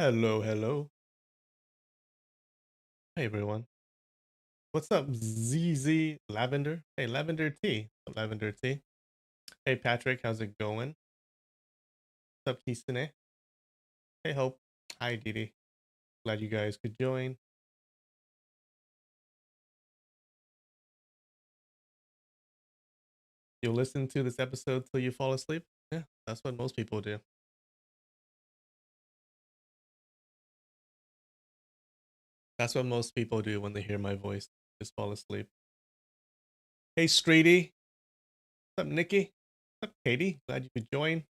Hello, hello. Hey, everyone. What's up, ZZ Lavender? Hey, Lavender Tea. Lavender Tea. Hey, Patrick. How's it going? What's up, Kisune? Hey, Hope. Hi, Didi. Glad you guys could join. You'll listen to this episode till you fall asleep? Yeah, that's what most people do. That's what most people do when they hear my voice. Just fall asleep. Hey, Streety. What's up, Nikki? What's up, Katie? Glad you could join.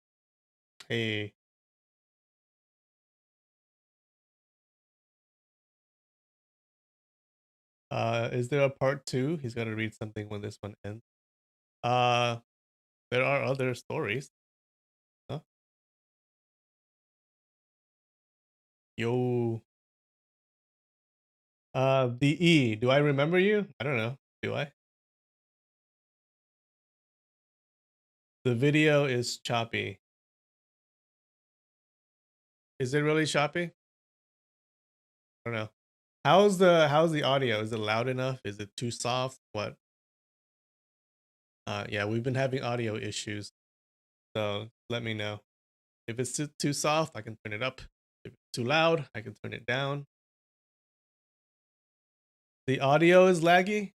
Hey. Is there a part two? He's got to read something when this one ends. Uh, there are other stories. Huh? Yo. The E. Do I remember you? I don't know. Do I? The video is choppy. Is it really choppy? I don't know. How's the audio? Is it loud enough? Is it too soft? What? Yeah, we've been having audio issues. So let me know. If it's too soft, I can turn it up. If it's too loud, I can turn it down. The audio is laggy?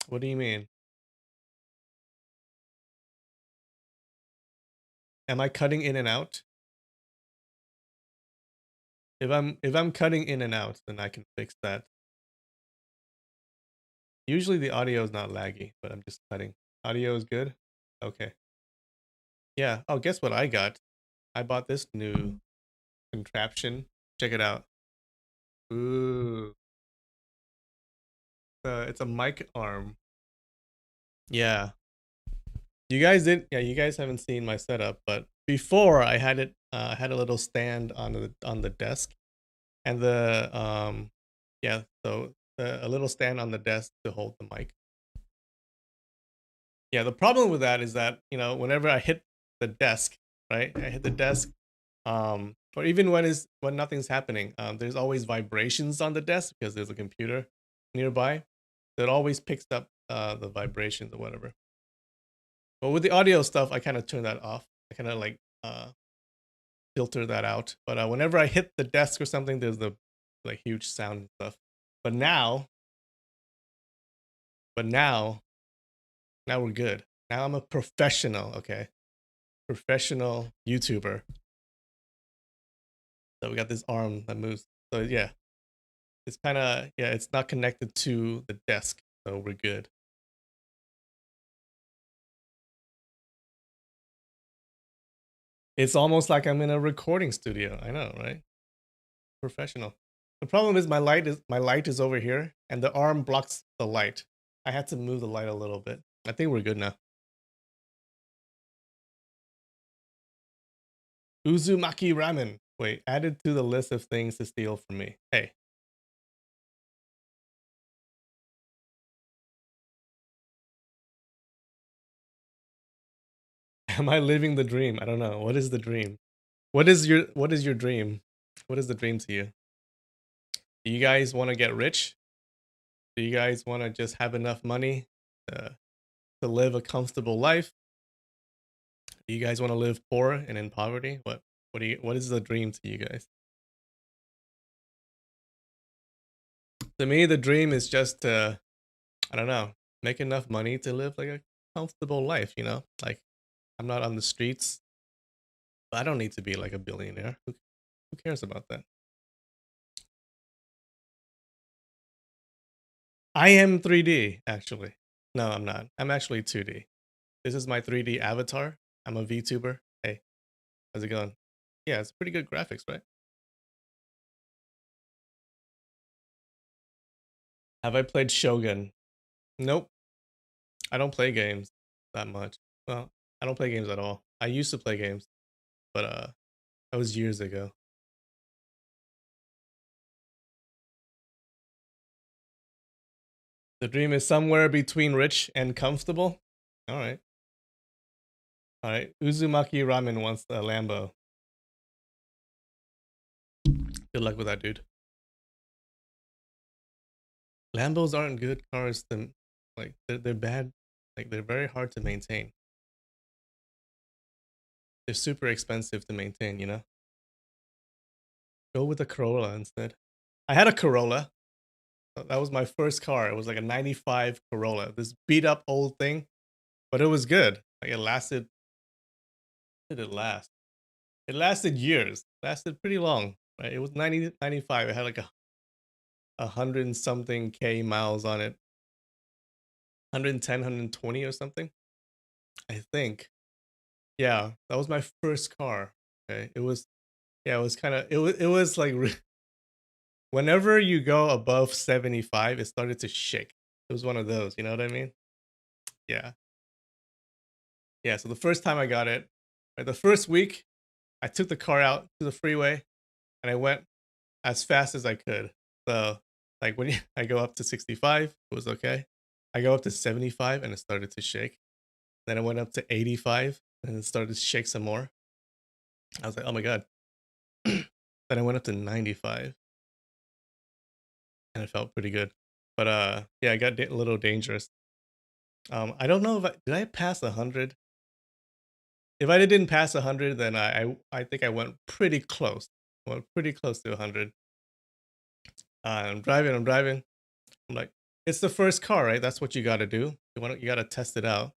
What do you mean? Am I cutting in and out? If I'm cutting in and out, then I can fix that. Usually the audio is not laggy, but I'm just cutting. Audio is good? Okay. Yeah. Oh, guess what I got? I bought this new contraption. Check it out. Ooh. It's a mic arm. Yeah. You guys didn't yeah, you guys haven't seen my setup, but before I had it I had a little stand on the desk and the yeah, so a little stand on the desk to hold the mic. Yeah, the problem with that is that, whenever I hit the desk, right? I hit the desk, or even when nothing's happening, there's always vibrations on the desk because there's a computer nearby that always picks up the vibrations or whatever. But with the audio stuff, I kind of turn that off. I kind of like filter that out. But whenever I hit the desk or something, there's the like huge sound and stuff. But now, but now we're good. Now I'm a professional. Okay, professional YouTuber. So we got this arm that moves. So yeah, it's kind of yeah, it's not connected to the desk, so we're good. It's almost like I'm in a recording studio. I know, right? Professional. The problem is my light is over here, and the arm blocks the light. I had to move the light a little bit. I think we're good now. Uzumaki ramen. Wait, added to the list of things to steal from me. Hey, am I living the dream? I don't know. What is the dream? What is your dream? What is the dream to you? Do you guys want to get rich? Do you guys want to just have enough money to live a comfortable life? Do you guys want to live poor and in poverty? What is the dream to you guys? To me, the dream is just to, I don't know, make enough money to live like a comfortable life, Like I'm not on the streets. I don't need to be like a billionaire. Who cares about that? I am 3D actually. No, I'm not. I'm actually 2D. This is my 3D avatar. I'm a VTuber. Hey, how's it going? Yeah, it's pretty good graphics, right? Have I played Shogun? Nope. I don't play games that much. Well, I don't play games at all. I used to play games, but that was years ago. The dream is somewhere between rich and comfortable. All right. All right, Uzumaki Ramen wants a Lambo. Good luck with that, dude. Lambos aren't good cars to like. They're bad. Like they're very hard to maintain. They're super expensive to maintain. You know. Go with a Corolla instead. I had a Corolla. That was my first car. It was like a '95 Corolla. This beat up old thing, but it was good. Like it lasted. Did it last? It lasted years. Lasted pretty long. Right. It was 95. It had like a hundred and something K miles on it. 110, 120 or something. I think. Yeah, that was my first car. Okay. It was yeah, it was kind of it was like whenever you go above 75, it started to shake. It was one of those, you know what I mean? Yeah. Yeah, so the first time I got it, right, the first week, I took the car out to the freeway and I went as fast as I could. So, like when I go up to 65, it was okay. I go up to 75 and it started to shake. Then I went up to 85 and it started to shake some more. I was like, "Oh my god." Then I went up to 95 and it felt pretty good. But yeah, I got a little dangerous. I don't know if did I pass 100? If I didn't pass 100, then I think I went pretty close. I went pretty close to 100. I'm driving. I'm like, it's the first car, right? That's what you got to do. You got to test it out.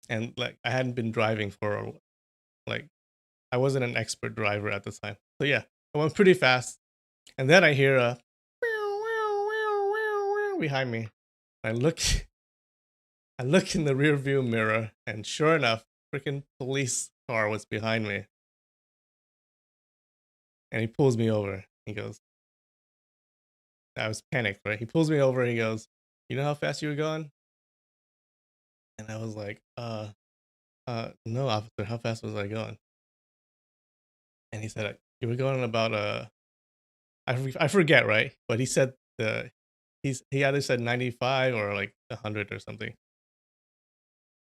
And like, I hadn't been driving for like, I wasn't an expert driver at the time. So yeah, I went pretty fast. And then I hear a behind me. I look, I look in the rear view mirror, and sure enough, freaking police car was behind me. And he pulls me over. He goes, I was panicked, right? He pulls me over. He goes, "You know how fast you were going?" And I was like, no, officer. How fast was I going?" And he said, "You were going about I forget, right?" But he said he either said 95 or like 100 or something.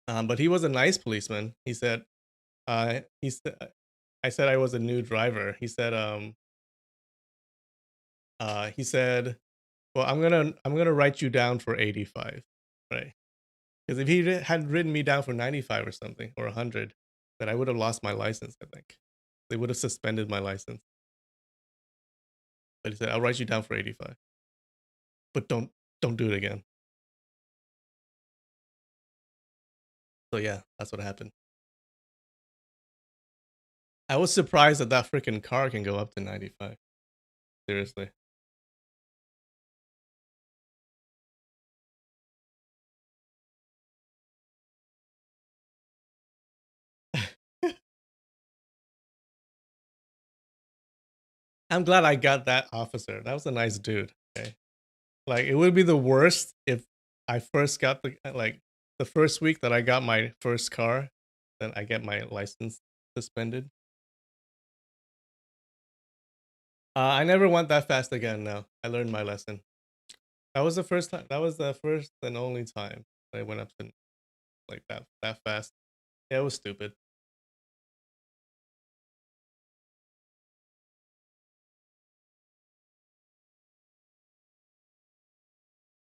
But he was a nice policeman. He said, he said, I said I was a new driver. He said, "Well, I'm gonna write you down for 85, right? Because if he had written me down for 95 or something or 100, then I would have lost my license. I think they would have suspended my license." But he said, "I'll write you down for 85, but don't do it again." So yeah, that's what happened. I was surprised that that freaking car can go up to 95. Seriously. I'm glad I got that officer. That was a nice dude. Okay. Like it would be the worst if I first got the first week that I got my first car, then I get my license suspended. I never went that fast again. No, I learned my lesson. That was the first time. That was the first and only time I went up to like that fast. Yeah, it was stupid.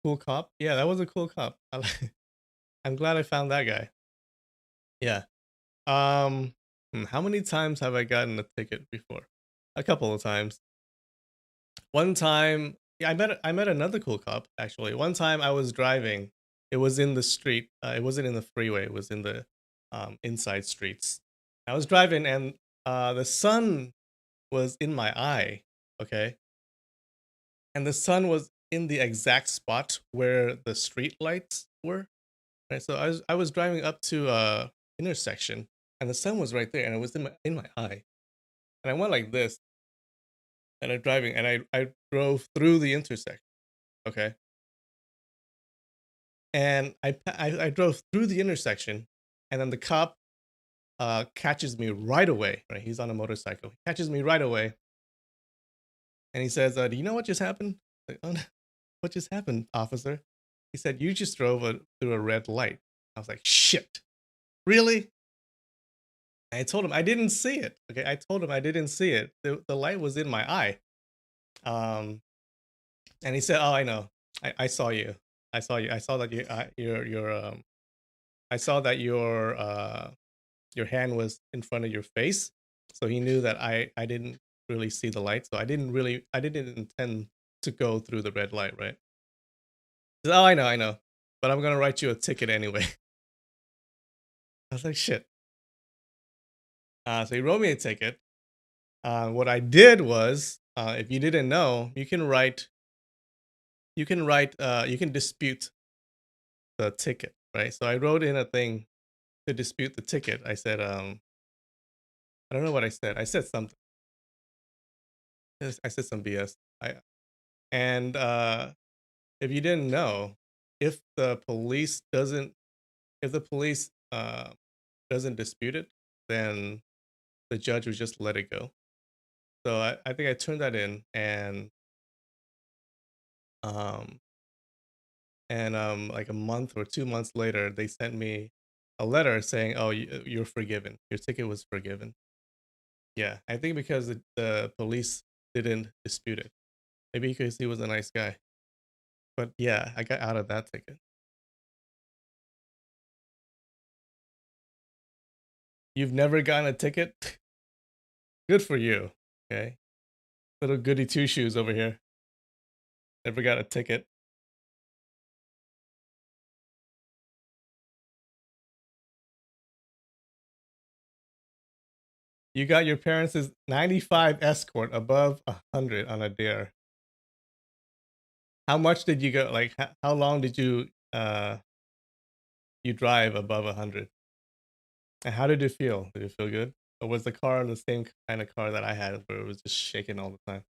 Cool cop. Yeah, that was a cool cop. I'm glad I found that guy. Yeah. How many times have I gotten a ticket before? A couple of times. One time, yeah, I met another cool cop actually. One time I was driving. It was in the street. It wasn't in the freeway. It was in the inside streets. I was driving and the sun was in my eye. Okay, and the sun was in the exact spot where the street lights were. Right, so I was driving up to a intersection, and the sun was right there, and it was in my eye, and I went like this, and I'm driving, and I drove through the intersection. Okay, and I drove through the intersection, and then the cop catches me right away. Right, he's on a motorcycle. He catches me right away, and he says, "Do you know what just happened?" Like, "Oh, no. What just happened, officer?" He said, "You just drove through a red light." I was like, "Shit, really?" I told him I didn't see it. Okay, I told him I didn't see it. The light was in my eye. Um, and he said, "Oh, I know. I saw you. I saw you. I saw that I saw that your hand was in front of your face." So he knew that I didn't really see the light. So I didn't intend to go through the red light, right? He said, "Oh, I know. But I'm gonna write you a ticket anyway." I was like, "Shit." So he wrote me a ticket. What I did was, if you didn't know, you can dispute the ticket, right? So I wrote in a thing to dispute the ticket. I said, I don't know what I said. I said something. I said some BS. And if you didn't know, if the police doesn't, if the police doesn't dispute it, then the judge would just let it go. So I think I turned that in, um, like a month or 2 months later, they sent me a letter saying, "Oh, you're forgiven. Your ticket was forgiven." Yeah, I think because the police didn't dispute it. Maybe because he was a nice guy. But yeah, I got out of that ticket. You've never gotten a ticket? Good for you. Okay. Little goody two shoes over here. Never got a ticket. You got your parents' 95 escort above 100 on a dare. How much did you go? Like, how long did you drive above 100? And how did it feel? Did it feel good? Or was the car the same kind of car that I had where it was just shaking all the time?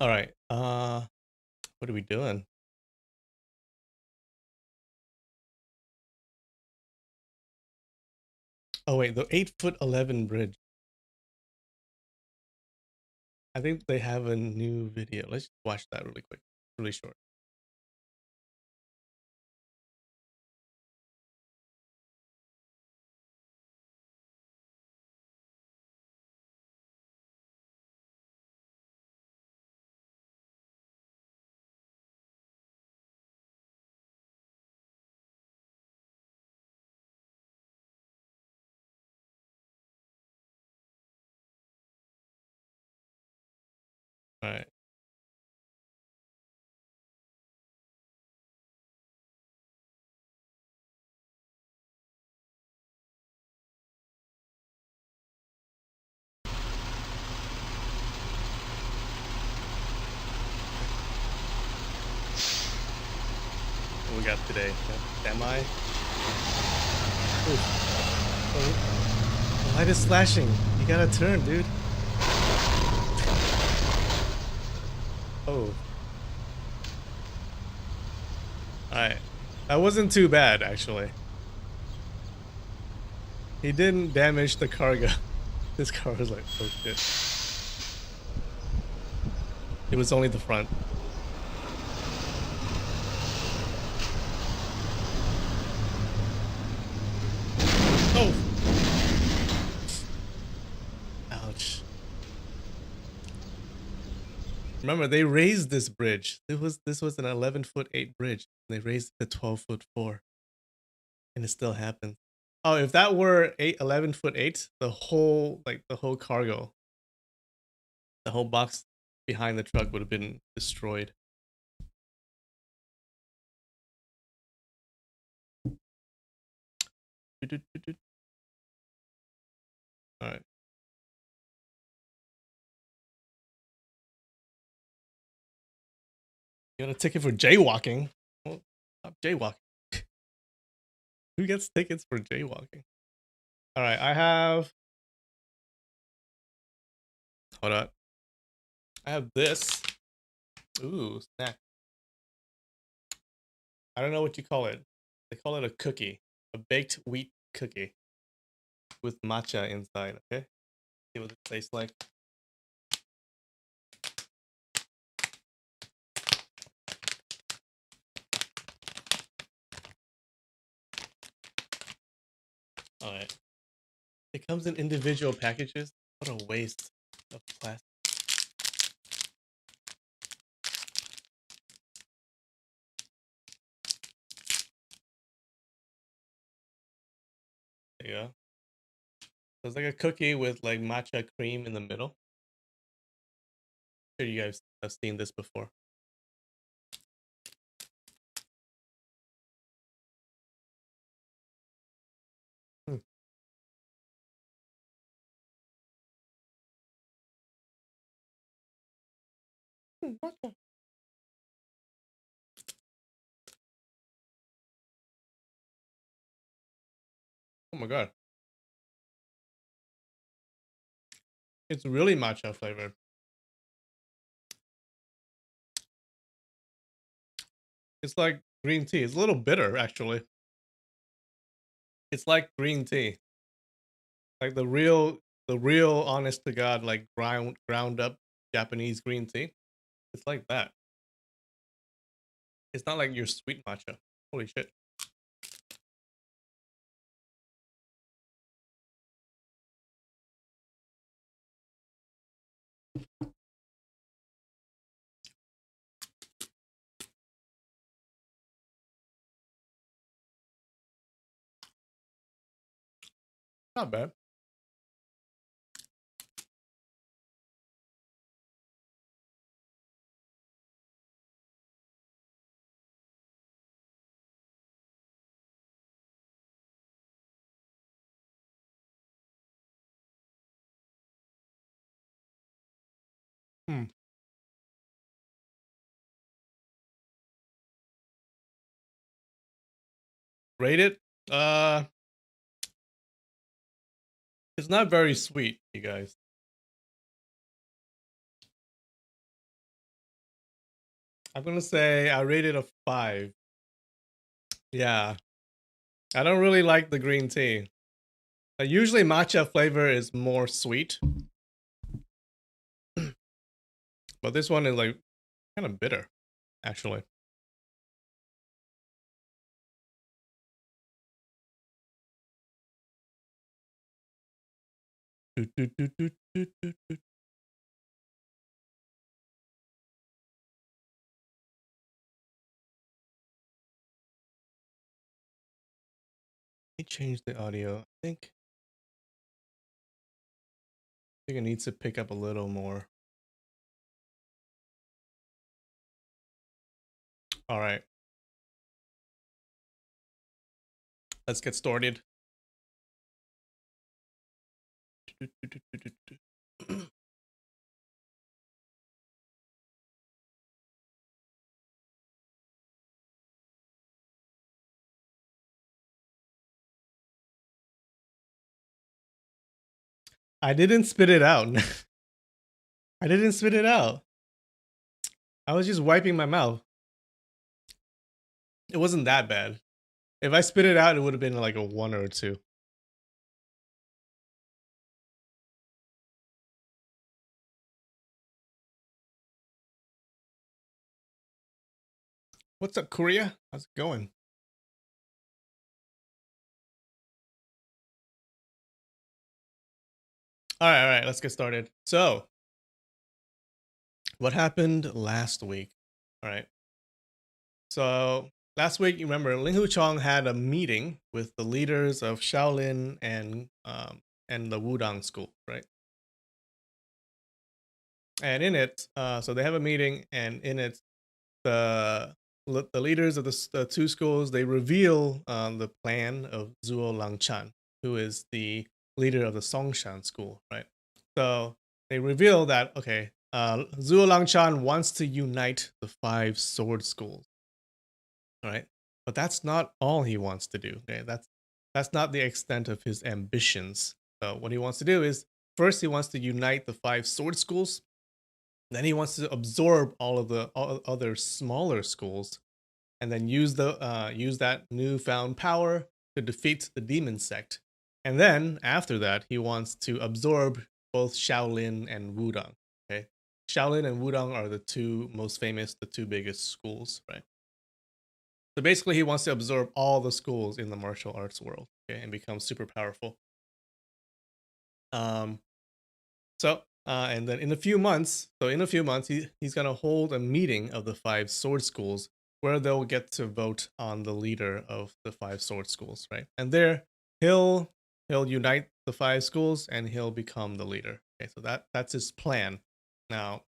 All right. What are we doing? Oh wait, the 8'11" bridge. I think they have a new video. Let's watch that really quick, really short. All right. What we got today? Semi. Oof. The light is flashing. You gotta turn, dude. Oh. All right. That wasn't too bad, actually. He didn't damage the cargo. This car was like, oh shit. It was only the front. Oh. Ouch. Remember, they raised this bridge. This was an 11'8" bridge. They raised it to 12'4", and it still happened. Oh, if that were 11'8", the whole cargo, the whole box behind the truck would have been destroyed. All right. You got a ticket for jaywalking? Well, stop jaywalking. Who gets tickets for jaywalking? All right, I have. Hold on. I have this. Ooh, snack. I don't know what you call it. They call it a cookie, a baked wheat cookie with matcha inside. Okay, see what it tastes like. All right. It comes in individual packages. What a waste of plastic. There you go. So it's like a cookie with like matcha cream in the middle. Sure, you guys have seen this before. Hmm. Matcha. Oh my god. It's really matcha flavored. It's like green tea. It's a little bitter, actually. It's like green tea. Like the real honest to God, like ground up Japanese green tea. It's like that. It's not like your sweet matcha. Holy shit. Not bad. Hmm. Rate it. Uh it's not very sweet, you guys. I'm gonna say I rated a 5. Yeah. I don't really like the green tea. Usually matcha flavor is more sweet, but this one is like kind of bitter, actually. Doot, doot, doot, doot, doot, doot, doot. Let me change the audio. I think it needs to pick up a little more. All right. Let's get started. I didn't spit it out. I didn't spit it out. I was just wiping my mouth. It wasn't that bad. If I spit it out, it would have been like a 1 or a 2. What's up, Korea? How's it going? All right. Let's get started. So, what happened last week? All right. So, last week, you remember Ling Hu Chong had a meeting with the leaders of Shaolin and the Wudang school, right? And in it, so they have a meeting, and in it, the leaders of the two schools, they reveal the plan of Zuo Langchan, who is the leader of the Songshan school, right? So they reveal that okay, Zuo Langchan wants to unite the 5 sword schools, right? But that's not all he wants to do. Okay, that's not the extent of his ambitions. So what he wants to do is first he wants to unite the 5 sword schools. Then he wants to absorb all of the other smaller schools, and then use that newfound power to defeat the demon sect. And then after that, he wants to absorb both Shaolin and Wudang. Okay, Shaolin and Wudang are the two most famous, the two biggest schools, right? So basically, he wants to absorb all the schools in the martial arts world, okay, and become super powerful. Um, and then in a few months, he's gonna hold a meeting of the five sword schools where they'll get to vote on the leader of the five sword schools, right? And there, he'll he'll unite the five schools and he'll become the leader. Okay, so that's his plan. Now,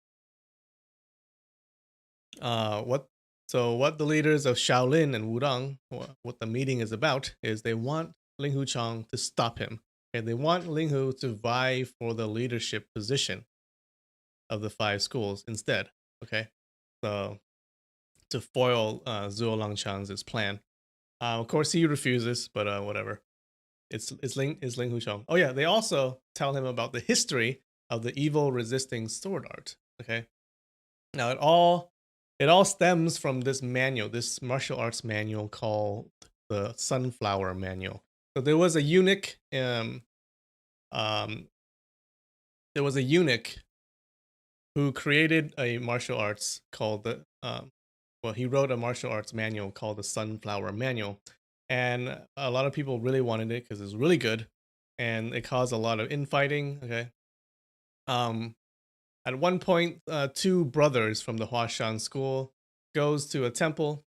what what the leaders of Shaolin and Wudang, what the meeting is about, is they want Ling Hu Chang to stop him. Okay, they want Ling Hu to vie for the leadership position of the five schools instead. Okay, so to foil Zhuo Langchang's plan. Of course, he refuses, but whatever. It's Ling Hu Chang. Oh yeah, they also tell him about the history of the evil resisting sword art. Okay, now it all stems from this manual, this martial arts manual called the Sunflower Manual. So um, there was a eunuch who created a martial arts called he wrote a martial arts manual called the Sunflower Manual, and a lot of people really wanted it because it's really good, and it caused a lot of infighting. Okay, um, at one point, two brothers from the Huashan school goes to a temple,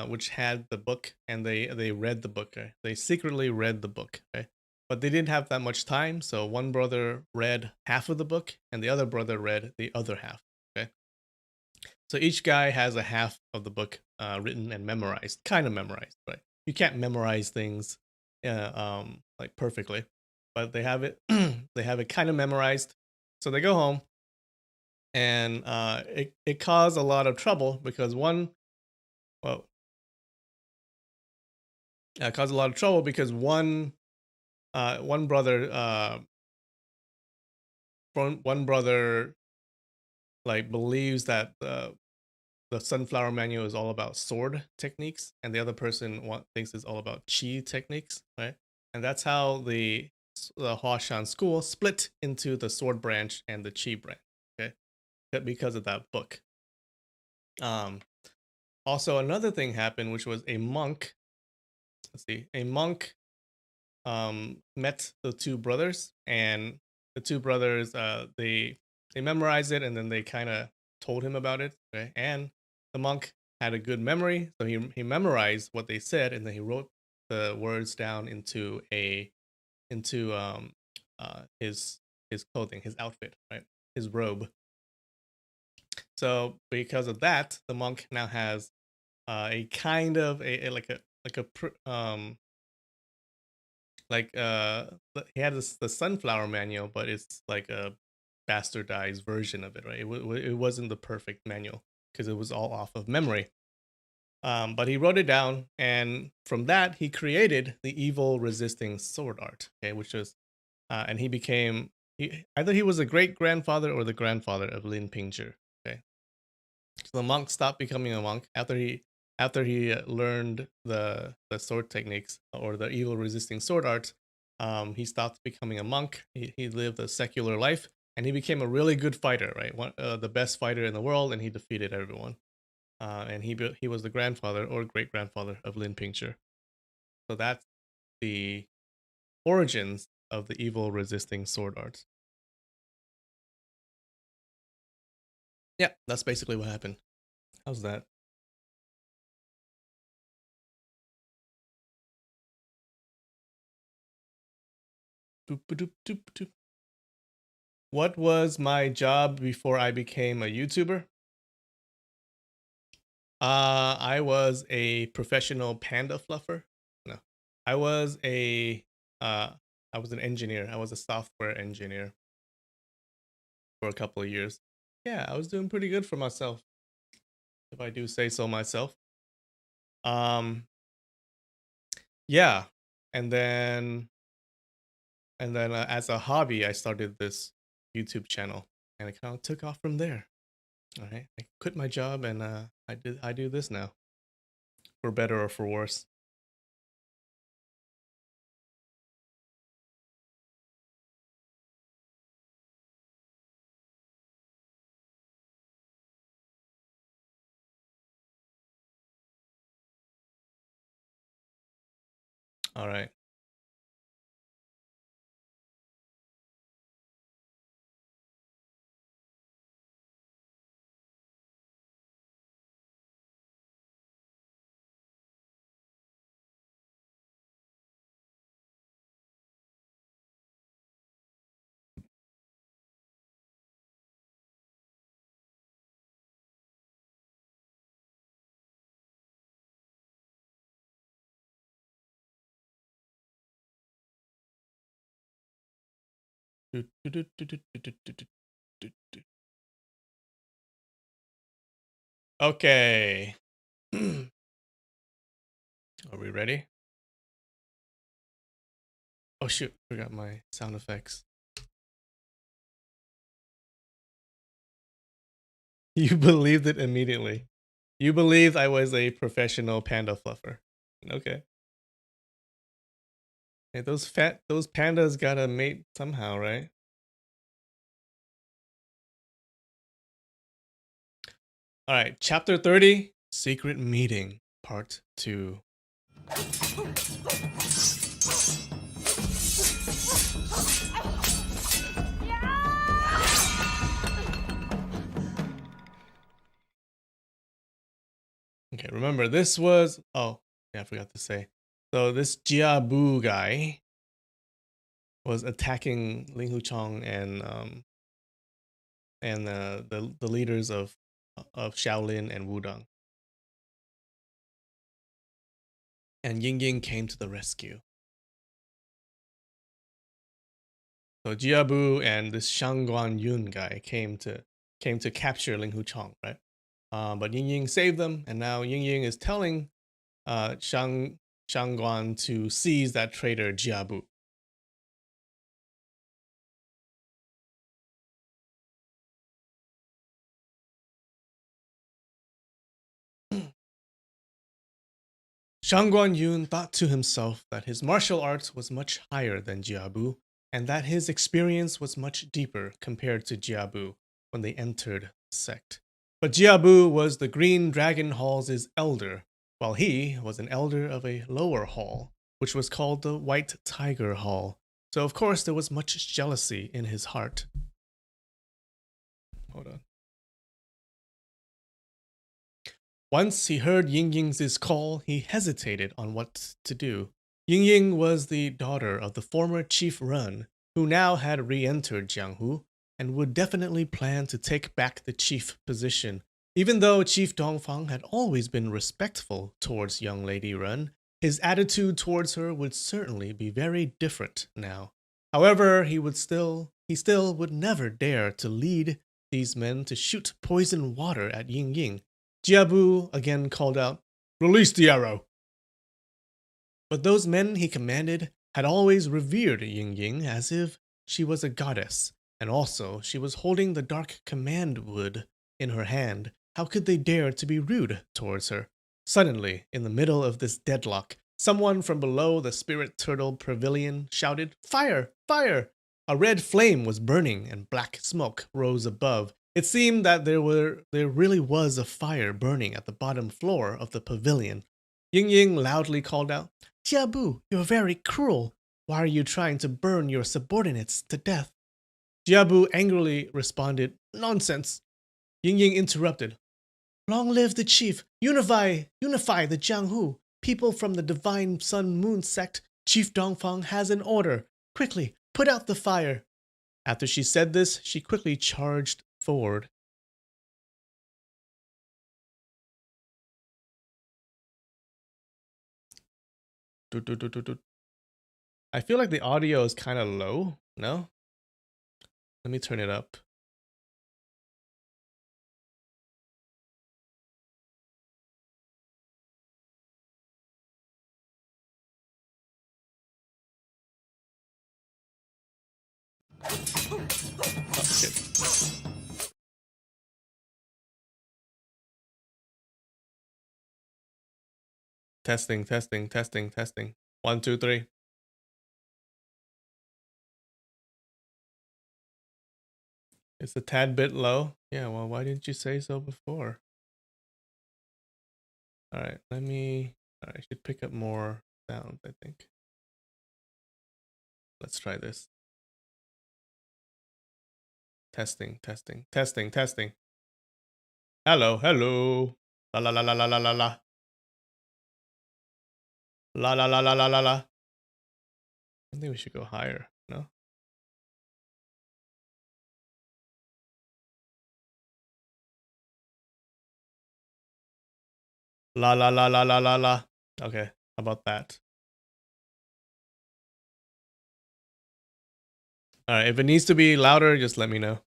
which had the book, and they read the book. Okay? They secretly read the book, okay? But they didn't have that much time, so one brother read half of the book, and the other brother read the other half. Okay, so each guy has a half of the book written and memorized, kind of memorized, right? You can't memorize things, like perfectly, but they have it. They have it kind of memorized. So they go home, and it caused a lot of trouble because well, it caused a lot of trouble because one brother one brother like believes that the Sunflower Manual is all about sword techniques, and the other person thinks it's all about chi techniques, right? And that's how the Huashan school split into the sword branch and the chi branch, okay, because of that book. Um, Also, another thing happened, which was a monk. Let's see, a monk met the two brothers, and the two brothers they memorized it, and then they kind of told him about it. Okay, and the monk had a good memory, so he memorized what they said, and then he wrote the words down into his clothing, his outfit, right, his robe. So because of that, the monk now has a kind of a he had the Sunflower Manual, but it's like a bastardized version of it, right? It wasn't the perfect manual because it was all off of memory. But he wrote it down, and from that he created the evil resisting sword art. Okay, which was and either he was the great grandfather or the grandfather of Lin Pingzhi. Okay, so the monk stopped becoming a monk after he learned the sword techniques or the evil resisting sword art. He stopped becoming a monk. He lived a secular life, and he became a really good fighter. Right, the best fighter in the world, and he defeated everyone. And he was the grandfather or great grandfather of Lin Pingzhi. So that's the origins of the evil resisting sword art. Yeah, that's basically what happened. How's that? Doop, doop, doop, doop. What was my job before I became a YouTuber? I was a professional panda fluffer. No, I was a uh, I was an engineer. I was a software engineer for a couple of years. Yeah, I was doing pretty good for myself, if I do say so myself. Um, yeah, and then as a hobby, I started this YouTube channel, and it kind of took off from there. All right, I quit my job, and I do this now, for better or for worse. All right. Do, do, do, do, do, do, do, do, do, do. Okay. Are we ready? Oh shoot, forgot my sound effects. You believed it immediately. You believed I was a professional panda fluffer. Okay. Hey, those pandas gotta mate somehow, right? All right, chapter 30, Secret Meeting, part 2. Okay, remember this was yeah, I forgot to say. So this Jiabu guy was attacking Ling Huchong and the leaders of Shaolin and Wudang. And Ying Ying came to the rescue. So Jiabu and this Shangguan Yun guy came to capture Ling Huchong, right? But Ying Ying saved them, and now Ying Ying is telling Shangguan to seize that traitor Jiabu. Shangguan Yun thought to himself that his martial arts was much higher than Jiabu, and that his experience was much deeper compared to Jiabu when they entered the sect. But Jiabu was the Green Dragon Hall's elder, while he was an elder of a lower hall, which was called the White Tiger Hall. So of course there was much jealousy in his heart. Hold on. Once he heard Ying Ying's call, he hesitated on what to do. Ying Ying was the daughter of the former Chief Run, who now had re-entered Jianghu and would definitely plan to take back the chief position. Even though Chief Dongfang had always been respectful towards young Lady Run, his attitude towards her would certainly be very different now. However, he still would never dare to lead these men to shoot poison water at Ying Ying. Jiabu again called out, "Release the arrow!" But those men he commanded had always revered Ying Ying as if she was a goddess, and also she was holding the dark command wood in her hand. How could they dare to be rude towards her? Suddenly, in the middle of this deadlock, someone from below the spirit turtle pavilion shouted, "Fire! Fire!" A red flame was burning and black smoke rose above. It seemed that there really was a fire burning at the bottom floor of the pavilion. Ying Ying loudly called out, "Jiabu, you're very cruel. Why are you trying to burn your subordinates to death?" Jiabu angrily responded, "Nonsense." Ying Ying interrupted, "Long live the chief! Unify the Jianghu! People from the Divine Sun Moon sect, Chief Dongfang has an order. Quickly, put out the fire." After she said this, she quickly charged forward. I feel like the audio is kind of low. No? Let me turn it up. Oh, shit. Testing, testing, testing, testing. 1, 2, 3. It's a tad bit low. Yeah, well, why didn't you say so before? All right, I should pick up more sound, I think. Let's try this. Testing, testing, testing, testing. Hello, hello. La la la la la la la la. La la la la la la la. I think we should go higher. No? La la la la la la la. Okay, how about that? Alright, if it needs to be louder, just let me know.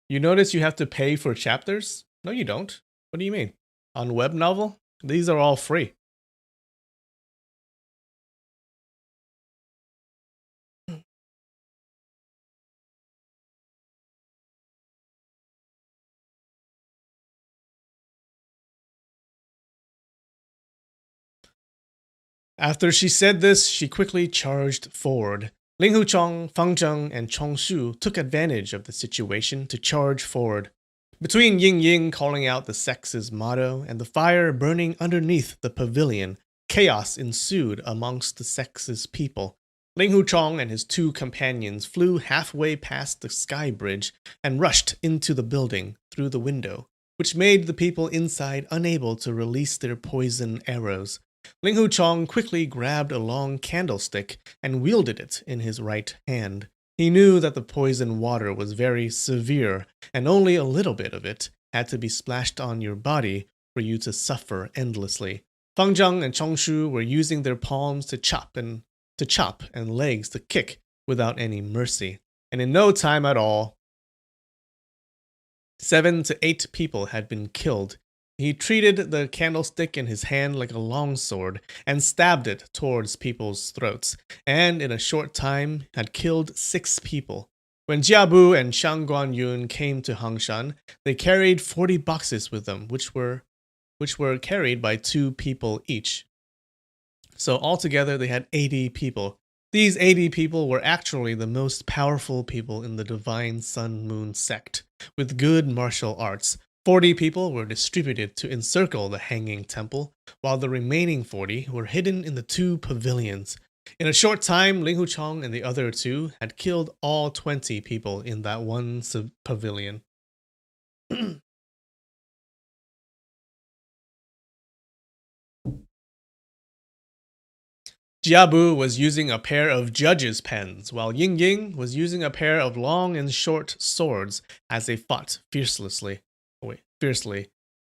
You notice you have to pay for chapters? No, you don't. What do you mean? On web novel? These are all free. After she said this, she quickly charged forward. Ling Huchong, Fang Zheng, and Chong Shu took advantage of the situation to charge forward. Between Ying Ying calling out the sex's motto and the fire burning underneath the pavilion, chaos ensued amongst the sex's people. Ling Huchong and his two companions flew halfway past the sky bridge and rushed into the building through the window, which made the people inside unable to release their poison arrows. Ling Huchong quickly grabbed a long candlestick and wielded it in his right hand. He knew that the poison water was very severe, and only a little bit of it had to be splashed on your body for you to suffer endlessly. Fang Zheng and Chong Shu were using their palms to chop and legs to kick without any mercy. And in no time at all, 7 to 8 people had been killed. He treated the candlestick in his hand like a longsword and stabbed it towards people's throats, and in a short time had killed 6 people. When Jiabu and Shang Guanyun came to Hangshan, they carried 40 boxes with them, which were carried by 2 people each. So altogether they had 80 people. These 80 people were actually the most powerful people in the Divine Sun Moon sect, with good martial arts. 40 people were distributed to encircle the hanging temple, while the remaining 40 were hidden in the 2 pavilions. In a short time, Ling Huchong and the other 2 had killed all 20 people in that one pavilion. Jiabu was using a pair of judge's pens, while Ying Ying was using a pair of long and short swords as they fought fiercely.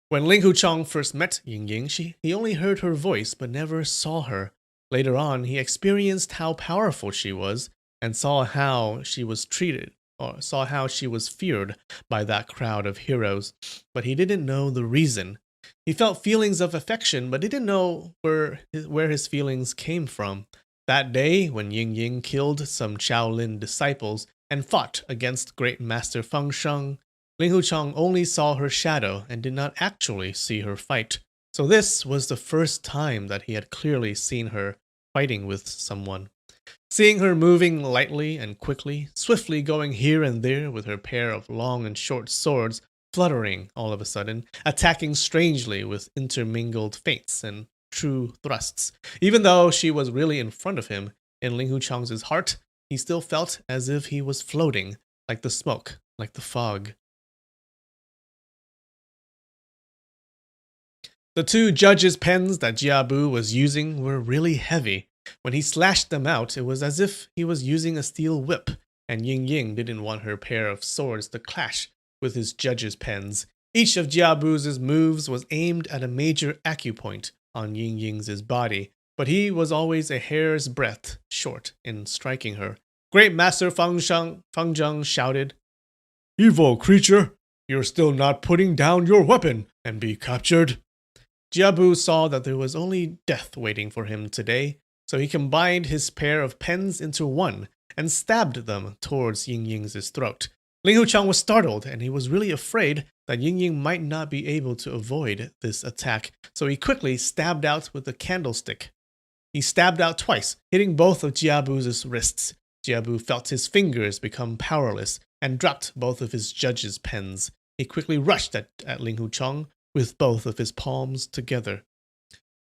When Ling Huchong first met Ying Ying, he only heard her voice but never saw her. Later on, he experienced how powerful she was and saw how she was feared by that crowd of heroes, but he didn't know the reason. He felt feelings of affection, but he didn't know where his feelings came from. That day, when Ying Ying killed some Shaolin disciples and fought against Great Master Feng Sheng, Ling Huchong only saw her shadow and did not actually see her fight. So this was the first time that he had clearly seen her fighting with someone. Seeing her moving lightly and quickly, swiftly going here and there with her pair of long and short swords, fluttering all of a sudden, attacking strangely with intermingled feints and true thrusts. Even though she was really in front of him, in Ling Huchong's heart, he still felt as if he was floating, like the smoke, like the fog. The 2 judges' pens that Jiabu was using were really heavy. When he slashed them out, it was as if he was using a steel whip, and Ying Ying didn't want her pair of swords to clash with his judges' pens. Each of Jiabu's moves was aimed at a major acupoint on Ying Ying's body, but he was always a hair's breadth short in striking her. Great Master Fang Zheng shouted, "Evil creature, you're still not putting down your weapon and be captured." Jiabu saw that there was only death waiting for him today, so he combined his pair of pens into one and stabbed them towards Ying Ying's throat. Ling Huchong was startled, and he was really afraid that Ying Ying might not be able to avoid this attack, so he quickly stabbed out with the candlestick. He stabbed out twice, hitting both of Jiabu's wrists. Jiabu felt his fingers become powerless and dropped both of his judge's pens. He quickly rushed at Ling Huchong, with both of his palms together.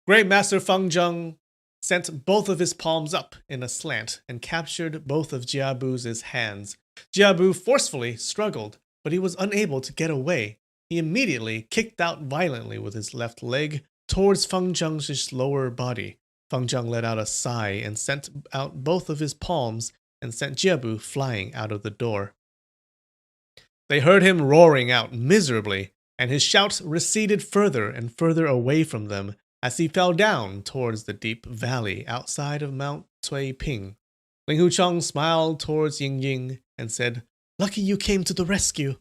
Great Master Feng Zheng sent both of his palms up in a slant and captured both of Jiabu's hands. Jiabu forcefully struggled, but he was unable to get away. He immediately kicked out violently with his left leg towards Feng Zheng's lower body. Feng Zheng let out a sigh and sent out both of his palms and sent Jiabu flying out of the door. They heard him roaring out miserably, and his shouts receded further and further away from them as he fell down towards the deep valley outside of Mount Cui Ping. Ling Huchong smiled towards Ying Ying and said, "Lucky you came to the rescue."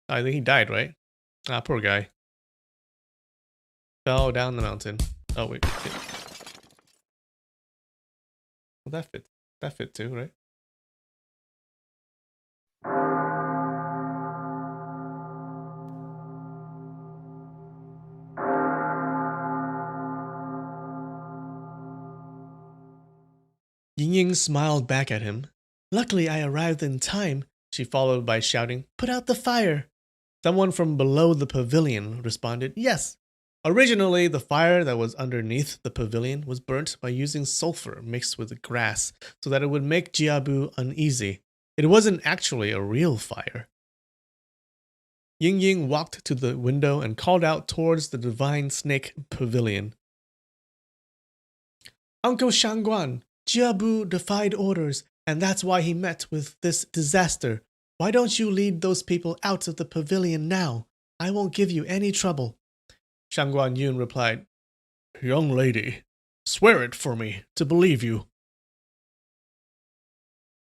I think he died, right? Ah, poor guy. Fell down the mountain. Oh, wait. Well, that fit. That fit too, right? Ying Ying smiled back at him. "Luckily I arrived in time," she followed by shouting, "Put out the fire." Someone from below the pavilion responded, "Yes." Originally, the fire that was underneath the pavilion was burnt by using sulfur mixed with grass so that it would make Jiabu uneasy. It wasn't actually a real fire. Ying Ying walked to the window and called out towards the divine snake pavilion. "Uncle Shangguan, Jiabu defied orders, and that's why he met with this disaster. Why don't you lead those people out of the pavilion now? I won't give you any trouble." Shangguan Yun replied, "Young lady, swear it for me to believe you."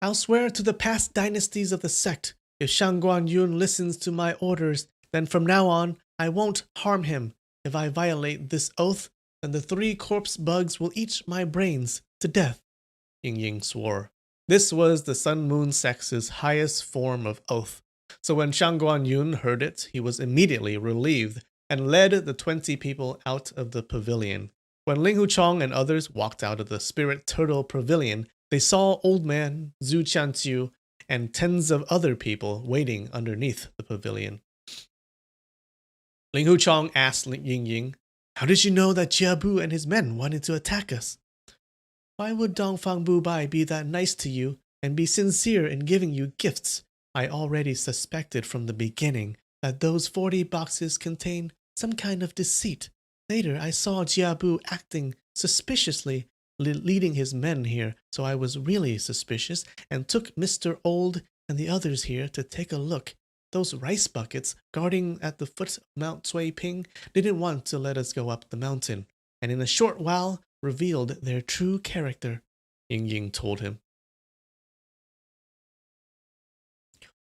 "I'll swear to the past dynasties of the sect. If Shangguan Yun listens to my orders, then from now on, I won't harm him. If I violate this oath, then the 3 corpse bugs will eat my brains to death," Ying Ying swore. This was the Sun Moon sect's highest form of oath. So when Shangguan Yun heard it, he was immediately relieved and led the 20 people out of the pavilion. When Ling Huchong and others walked out of the Spirit Turtle Pavilion, they saw Old Man Zhu Qianqiu and tens of other people waiting underneath the pavilion. Ling Huchong asked Ying Ying, "How did you know that Jiabu and his men wanted to attack us?" "Why would Dongfang Bubai be that nice to you and be sincere in giving you gifts? I already suspected from the beginning that those 40 boxes contain some kind of deceit. Later, I saw Jiabu acting suspiciously, leading his men here, so I was really suspicious and took Mr. Old and the others here to take a look. Those rice buckets guarding at the foot of Mount Cui Ping didn't want to let us go up the mountain, and in a short while revealed their true character," Ying Ying told him.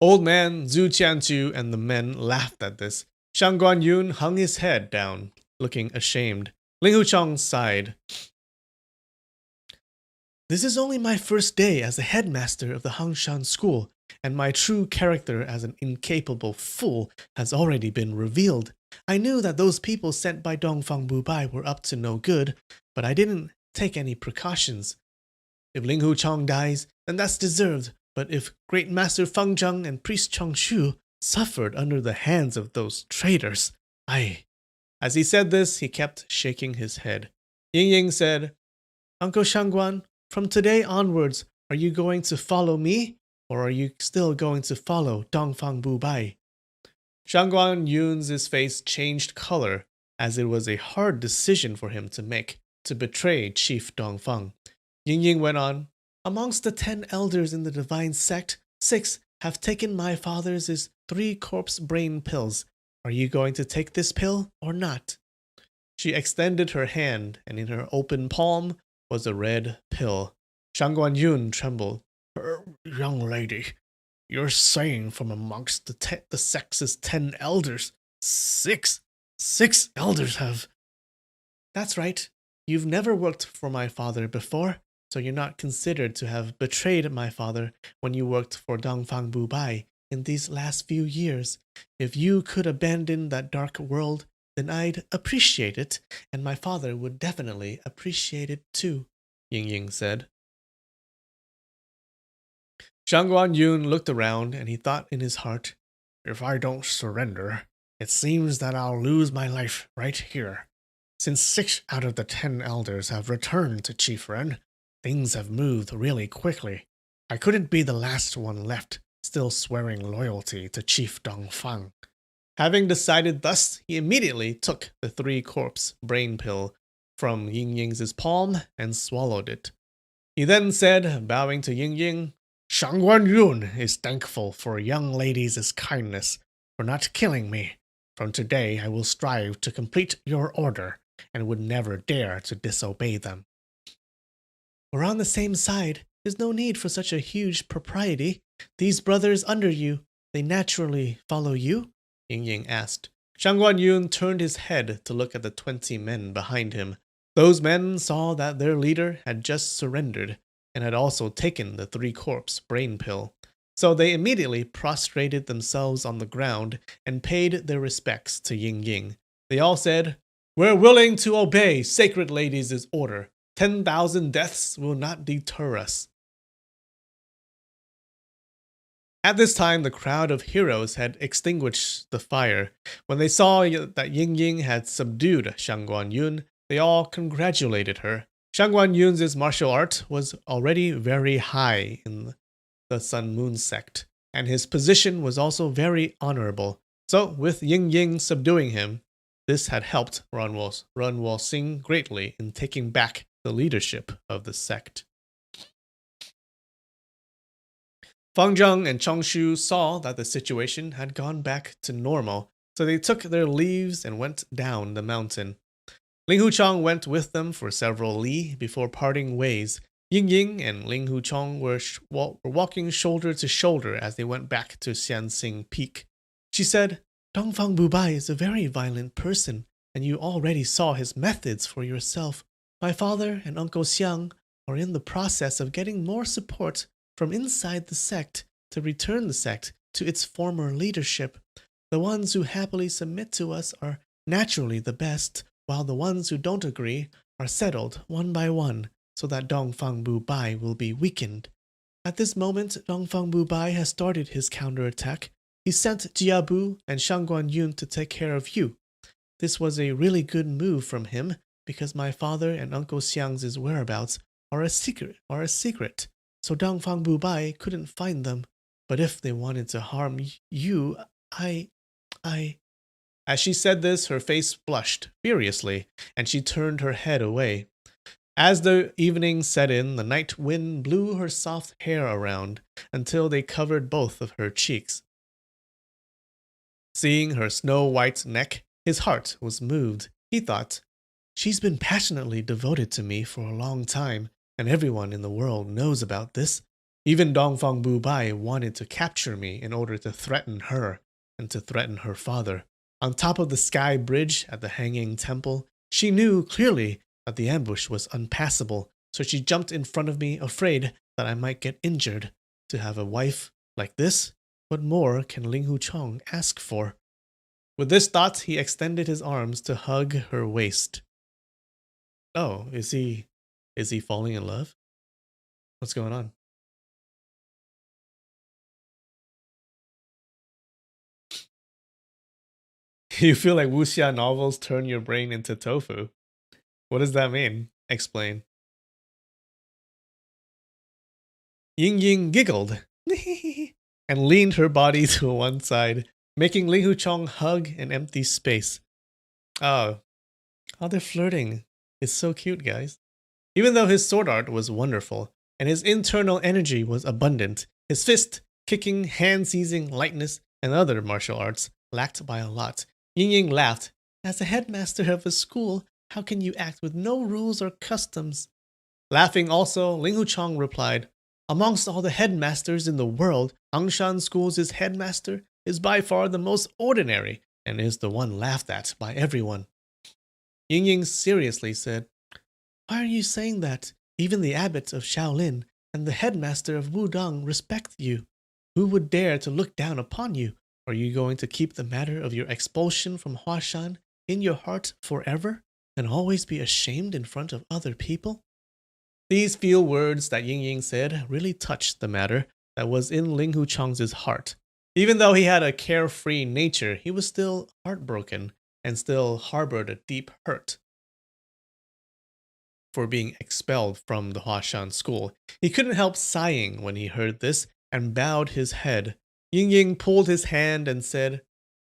Old Man Zhu Qianqiu and the men laughed at this. Shangguan Yun hung his head down, looking ashamed. Ling Huchong sighed. "This is only my first day as the headmaster of the Hangshan school, and my true character as an incapable fool has already been revealed. I knew that those people sent by Dongfang Bubai were up to no good, but I didn't take any precautions. If Ling Huchong dies, then that's deserved, but if Great Master Feng Zheng and Priest Chongshu suffered under the hands of those traitors, I..." As he said this, he kept shaking his head. Ying Ying said, "Uncle Shangguan, from today onwards, are you going to follow me, or are you still going to follow Dongfang Bubai?" Shangguan Yun's face changed color, as it was a hard decision for him to make, to betray Chief Dongfang. Ying Ying went on, "Amongst the 10 elders in the divine sect, 6 have taken my father's 3 corpse brain pills. Are you going to take this pill or not?" She extended her hand, and in her open palm was a red pill. Shangguan Yun trembled. "Young lady, you're saying from amongst the sect's 10 elders, 6 elders have..." "That's right. You've never worked for my father before, so you're not considered to have betrayed my father when you worked for Dongfang Bubai in these last few years. If you could abandon that dark world, then I'd appreciate it, and my father would definitely appreciate it too," Ying Ying said. Shangguan Yun looked around and he thought in his heart, "If I don't surrender, It seems that I'll lose my life right here. Since 6 out of the 10 elders have returned to Chief Ren, things have moved really quickly. I couldn't be the last one left, still swearing loyalty to Chief Dongfang. Having decided thus, he immediately took the 3-corpse brain pill from Ying Ying's palm and swallowed it. He then said, bowing to Ying Ying, Shangguan Yun is thankful for young ladies' kindness for not killing me. From today, I will strive to complete your order and would never dare to disobey them. We're on the same side. There's no need for such a huge propriety. These brothers under you, they naturally follow you? Ying Ying asked. Shangguan Yun turned his head to look at the 20 men behind him. Those men saw that their leader had just surrendered and had also taken the 3-corpse brain pill. So they immediately prostrated themselves on the ground and paid their respects to Ying Ying. They all said, We're willing to obey Sacred Lady's order. 10,000 deaths will not deter us. At this time, the crowd of heroes had extinguished the fire. When they saw that Ying Ying had subdued Shangguan Yun, they all congratulated her. Shangguan Yun's martial art was already very high in the Sun Moon sect, and his position was also very honorable. So, with Ying Ying subduing him, this had helped Ren Wuxia greatly in taking back the leadership of the sect. Fang Zheng and Changshu saw that the situation had gone back to normal, so they took their leaves and went down the mountain. Ling Huchong went with them for several li before parting ways. Ying Ying and Ling Huchong were walking shoulder to shoulder as they went back to Xianxing Peak. She said, Dongfang Bubai is a very violent person, and you already saw his methods for yourself. My father and Uncle Xiang are in the process of getting more support from inside the sect to return the sect to its former leadership. The ones who happily submit to us are naturally the best, while the ones who don't agree are settled one by one, so that Dongfang Bubai will be weakened. At this moment, Dongfang Bubai has started his counterattack. He sent Jiabu and Shangguan Yun to take care of you. This was a really good move from him, because my father and Uncle Xiang's whereabouts are a secret, so Dongfang Bubai couldn't find them. But if they wanted to harm you, As she said this, her face flushed furiously, and she turned her head away. As the evening set in, the night wind blew her soft hair around until they covered both of her cheeks. Seeing her snow-white neck, his heart was moved. He thought, She's been passionately devoted to me for a long time, and everyone in the world knows about this. Even Dongfang Bubai wanted to capture me in order to threaten her and to threaten her father. On top of the sky bridge at the Hanging Temple, she knew clearly that the ambush was unpassable, so she jumped in front of me, afraid that I might get injured. To have a wife like this, what more can Ling Huchong ask for? With this thought, he extended his arms to hug her waist. Oh, is he falling in love? What's going on? You feel like Wuxia novels turn your brain into tofu. What does that mean? Explain. Ying Ying giggled and leaned her body to one side, making Ling Huchong hug an empty space. Oh, they're flirting. It's so cute, guys. Even though his sword art was wonderful, and his internal energy was abundant, his fist, kicking, hand-seizing, lightness, and other martial arts lacked by a lot. Ying Ying laughed. As the headmaster of a school, how can you act with no rules or customs? Laughing also, Ling Huchong replied, Amongst all the headmasters in the world, Angshan School's headmaster is by far the most ordinary, and is the one laughed at by everyone. Ying Ying seriously said, Why are you saying that? Even the abbot of Shaolin and the headmaster of Wudong respect you. Who would dare to look down upon you? Are you going to keep the matter of your expulsion from Huashan in your heart forever, and always be ashamed in front of other people? These few words that Ying Ying said really touched the matter that was in Ling Huchong's heart. Even though he had a carefree nature, he was still heartbroken and still harbored a deep hurt for being expelled from the Huashan school. He couldn't help sighing when he heard this and bowed his head. Ying Ying pulled his hand and said,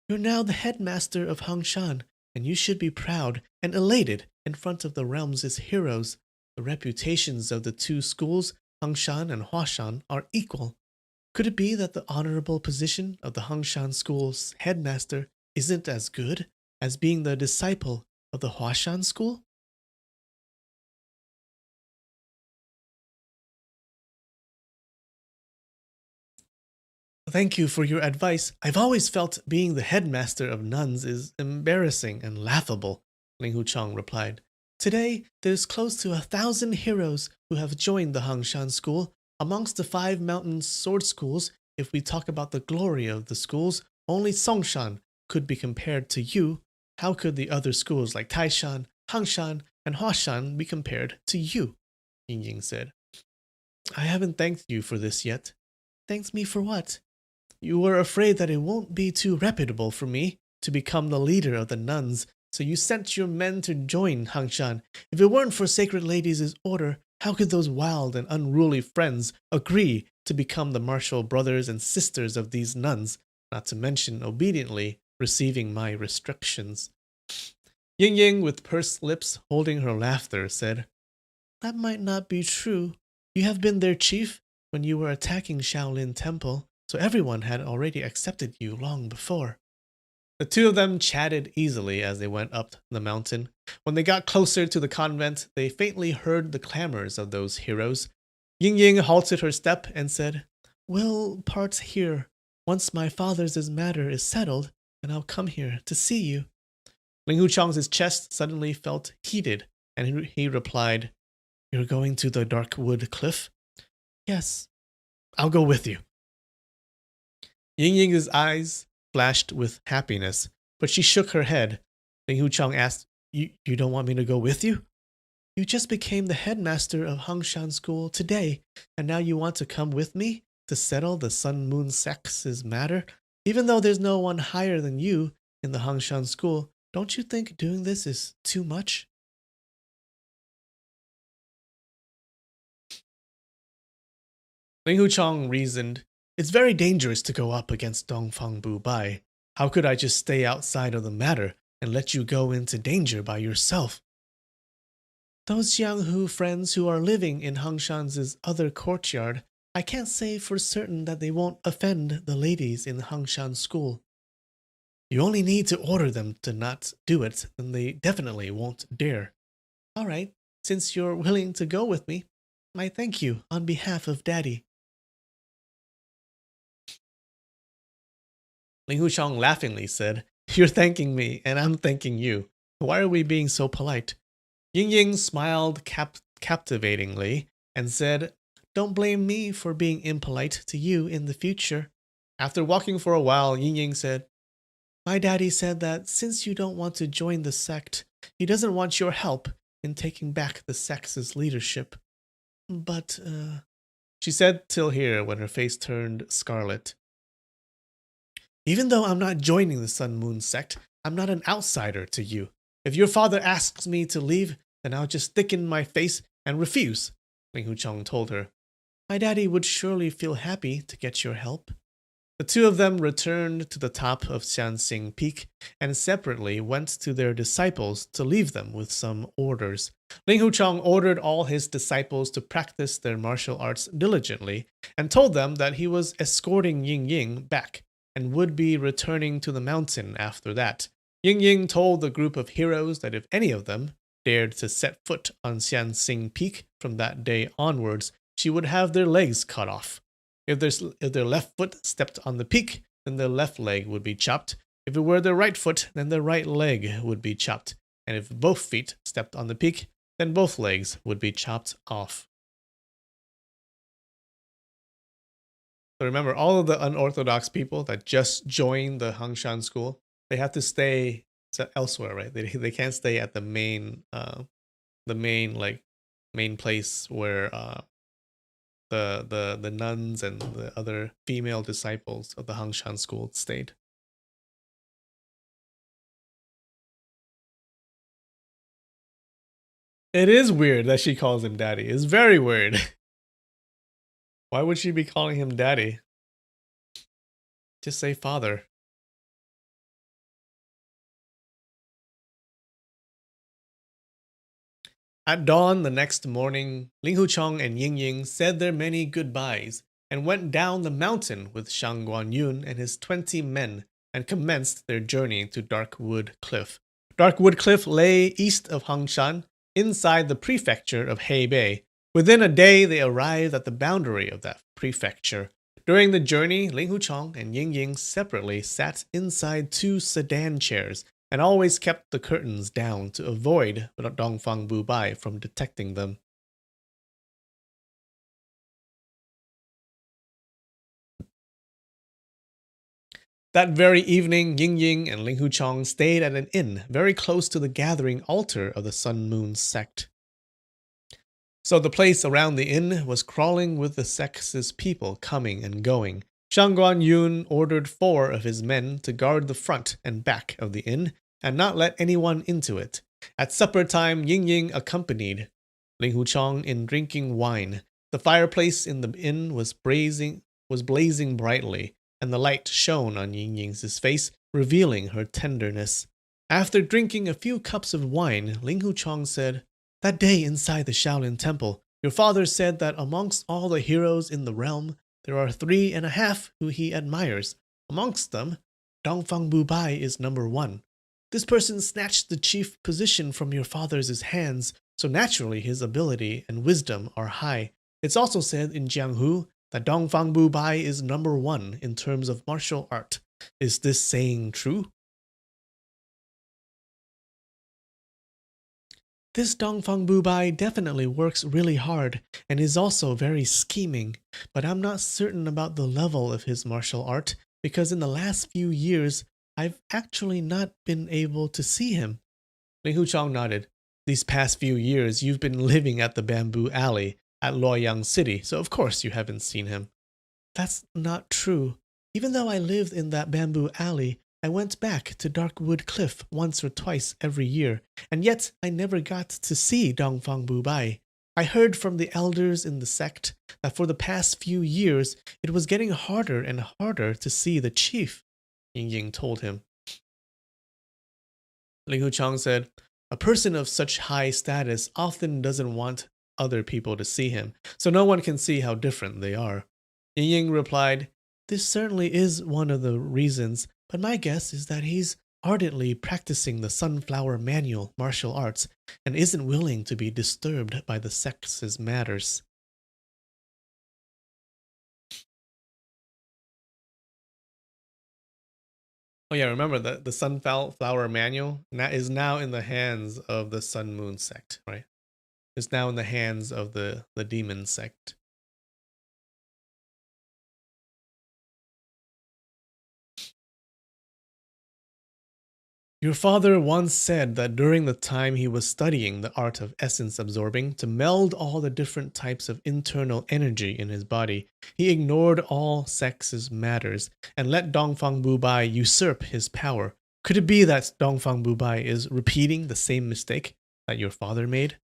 "You're now the headmaster of Hangshan, and you should be proud and elated in front of the realm's heroes. The reputations of the two schools, Hangshan and Huashan, are equal. Could it be that the honorable position of the Hangshan school's headmaster isn't as good as being the disciple of the Huashan school?" "Thank you for your advice. I've always felt being the headmaster of nuns is embarrassing and laughable," Ling Huchang replied. "Today, there's close to 1,000 heroes who have joined the Hangshan school. Amongst the 5 mountain sword schools, if we talk about the glory of the schools, only Songshan could be compared to you. How could the other schools like Taishan, Hangshan, and Huashan be compared to you?" Ying Ying said. "I haven't thanked you for this yet." "Thanks me for what?" "You were afraid that it won't be too reputable for me to become the leader of the nuns, so you sent your men to join Hangshan. If it weren't for Sacred Lady's order, how could those wild and unruly friends agree to become the martial brothers and sisters of these nuns, not to mention obediently receiving my restrictions?" Ying Ying, with pursed lips holding her laughter, said, "That might not be true. You have been their chief when you were attacking Shaolin Temple, so everyone had already accepted you long before." The two of them chatted easily as they went up the mountain. When they got closer to the convent, they faintly heard the clamors of those heroes. Ying Ying halted her step and said, "We'll part here. Once my father's matter is settled, and I'll come here to see you." Ling Huchang's chest suddenly felt heated, and he replied, "You're going to the dark wood cliff?" "Yes." "I'll go with you." Ying Ying's eyes flashed with happiness, but she shook her head. Ling Huchang asked, You don't want me to go with you?" "You just became the headmaster of Hangshan School today, and now you want to come with me to settle the Sun Moon Sex's matter? Even though there's no one higher than you in the Hangshan School, don't you think doing this is too much?" Ling Huchang reasoned, "It's very dangerous to go up against Dongfang Bu Bai. How could I just stay outside of the matter and let you go into danger by yourself?" "Those Jianghu friends who are living in Hangshan's other courtyard, I can't say for certain that they won't offend the ladies in Hangshan school." "You only need to order them to not do it, and they definitely won't dare." "All right, since you're willing to go with me, I thank you on behalf of Daddy." Ling Huchang laughingly said, "You're thanking me, and I'm thanking you. Why are we being so polite?" Ying Ying smiled captivatingly and said, "Don't blame me for being impolite to you in the future." After walking for a while, Ying Ying said, "My daddy said that since you don't want to join the sect, he doesn't want your help in taking back the sect's leadership. But, she said till here when her face turned scarlet. "Even though I'm not joining the Sun Moon sect, I'm not an outsider to you. If your father asks me to leave, then I'll just thicken my face and refuse," Ling Huchong told her. "My daddy would surely feel happy to get your help." The two of them returned to the top of Xianxing Peak and separately went to their disciples to leave them with some orders. Ling Huchong ordered all his disciples to practice their martial arts diligently and told them that he was escorting Ying Ying back and would be returning to the mountain after that. Ying Ying told the group of heroes that if any of them dared to set foot on Xianxing Peak from that day onwards, she would have their legs cut off. If their left foot stepped on the peak, then their left leg would be chopped. If it were their right foot, then their right leg would be chopped. And if both feet stepped on the peak, then both legs would be chopped off. So remember, all of the unorthodox people that just joined the Hangshan school, they have to stay elsewhere, right? They can't stay at the main like main place where the nuns and the other female disciples of the Hangshan school stayed. It is weird that she calls him daddy. It's very weird. Why would she be calling him daddy? Just say father. At dawn the next morning, Ling Huchong and Ying Ying said their many goodbyes and went down the mountain with Shang Guanyun and his 20 men and commenced their journey to Darkwood Cliff. Darkwood Cliff lay east of Hangshan, inside the prefecture of Hebei. Within a day, they arrived at the boundary of that prefecture. During the journey, Ling Huchong and Ying Ying separately sat inside 2 sedan chairs and always kept the curtains down to avoid Dongfang Bubai from detecting them. That very evening, Ying Ying and Ling Huchong stayed at an inn very close to the gathering altar of the Sun Moon sect. So the place around the inn was crawling with the sect's people coming and going. Shang Guanyun ordered 4 of his men to guard the front and back of the inn and not let anyone into it. At supper time, Ying Ying accompanied Ling Huchong in drinking wine. The fireplace in the inn was blazing brightly, and the light shone on Ying Ying's face, revealing her tenderness. After drinking a few cups of wine, Ling Huchong said, "That day inside the Shaolin Temple, your father said that amongst all the heroes in the realm, there are 3.5 who he admires. Amongst them, Dongfang Bubai is number 1. This person snatched the chief position from your father's hands, so naturally his ability and wisdom are high. It's also said in Jianghu that Dongfang Bubai is number 1 in terms of martial art. Is this saying true?" This Dongfang Bubai definitely works really hard and is also very scheming, but I'm not certain about the level of his martial art because in the last few years I've actually not been able to see him. Ling Huchong nodded. These past few years you've been living at the Bamboo Alley at Luoyang City, so of course you haven't seen him. That's not true. Even though I lived in that bamboo alley, I went back to Darkwood Cliff once or twice every year, and yet I never got to see Dongfang Bubai. I heard from the elders in the sect that for the past few years it was getting harder and harder to see the chief, Ying Ying told him. Ling Huchong said, "A person of such high status often doesn't want other people to see him, so no one can see how different they are." Ying Ying replied, "This certainly is one of the reasons, but my guess is that he's ardently practicing the Sunflower Manual martial arts and isn't willing to be disturbed by the sect's matters." Oh yeah, remember that the Sunflower Manual is now in the hands of the Sun Moon sect, right? It's now in the hands of the demon sect. Your father once said that during the time he was studying the art of essence absorbing to meld all the different types of internal energy in his body, he ignored all sex's matters and let Dongfang Bubai usurp his power. Could it be that Dongfang Bubai is repeating the same mistake that your father made?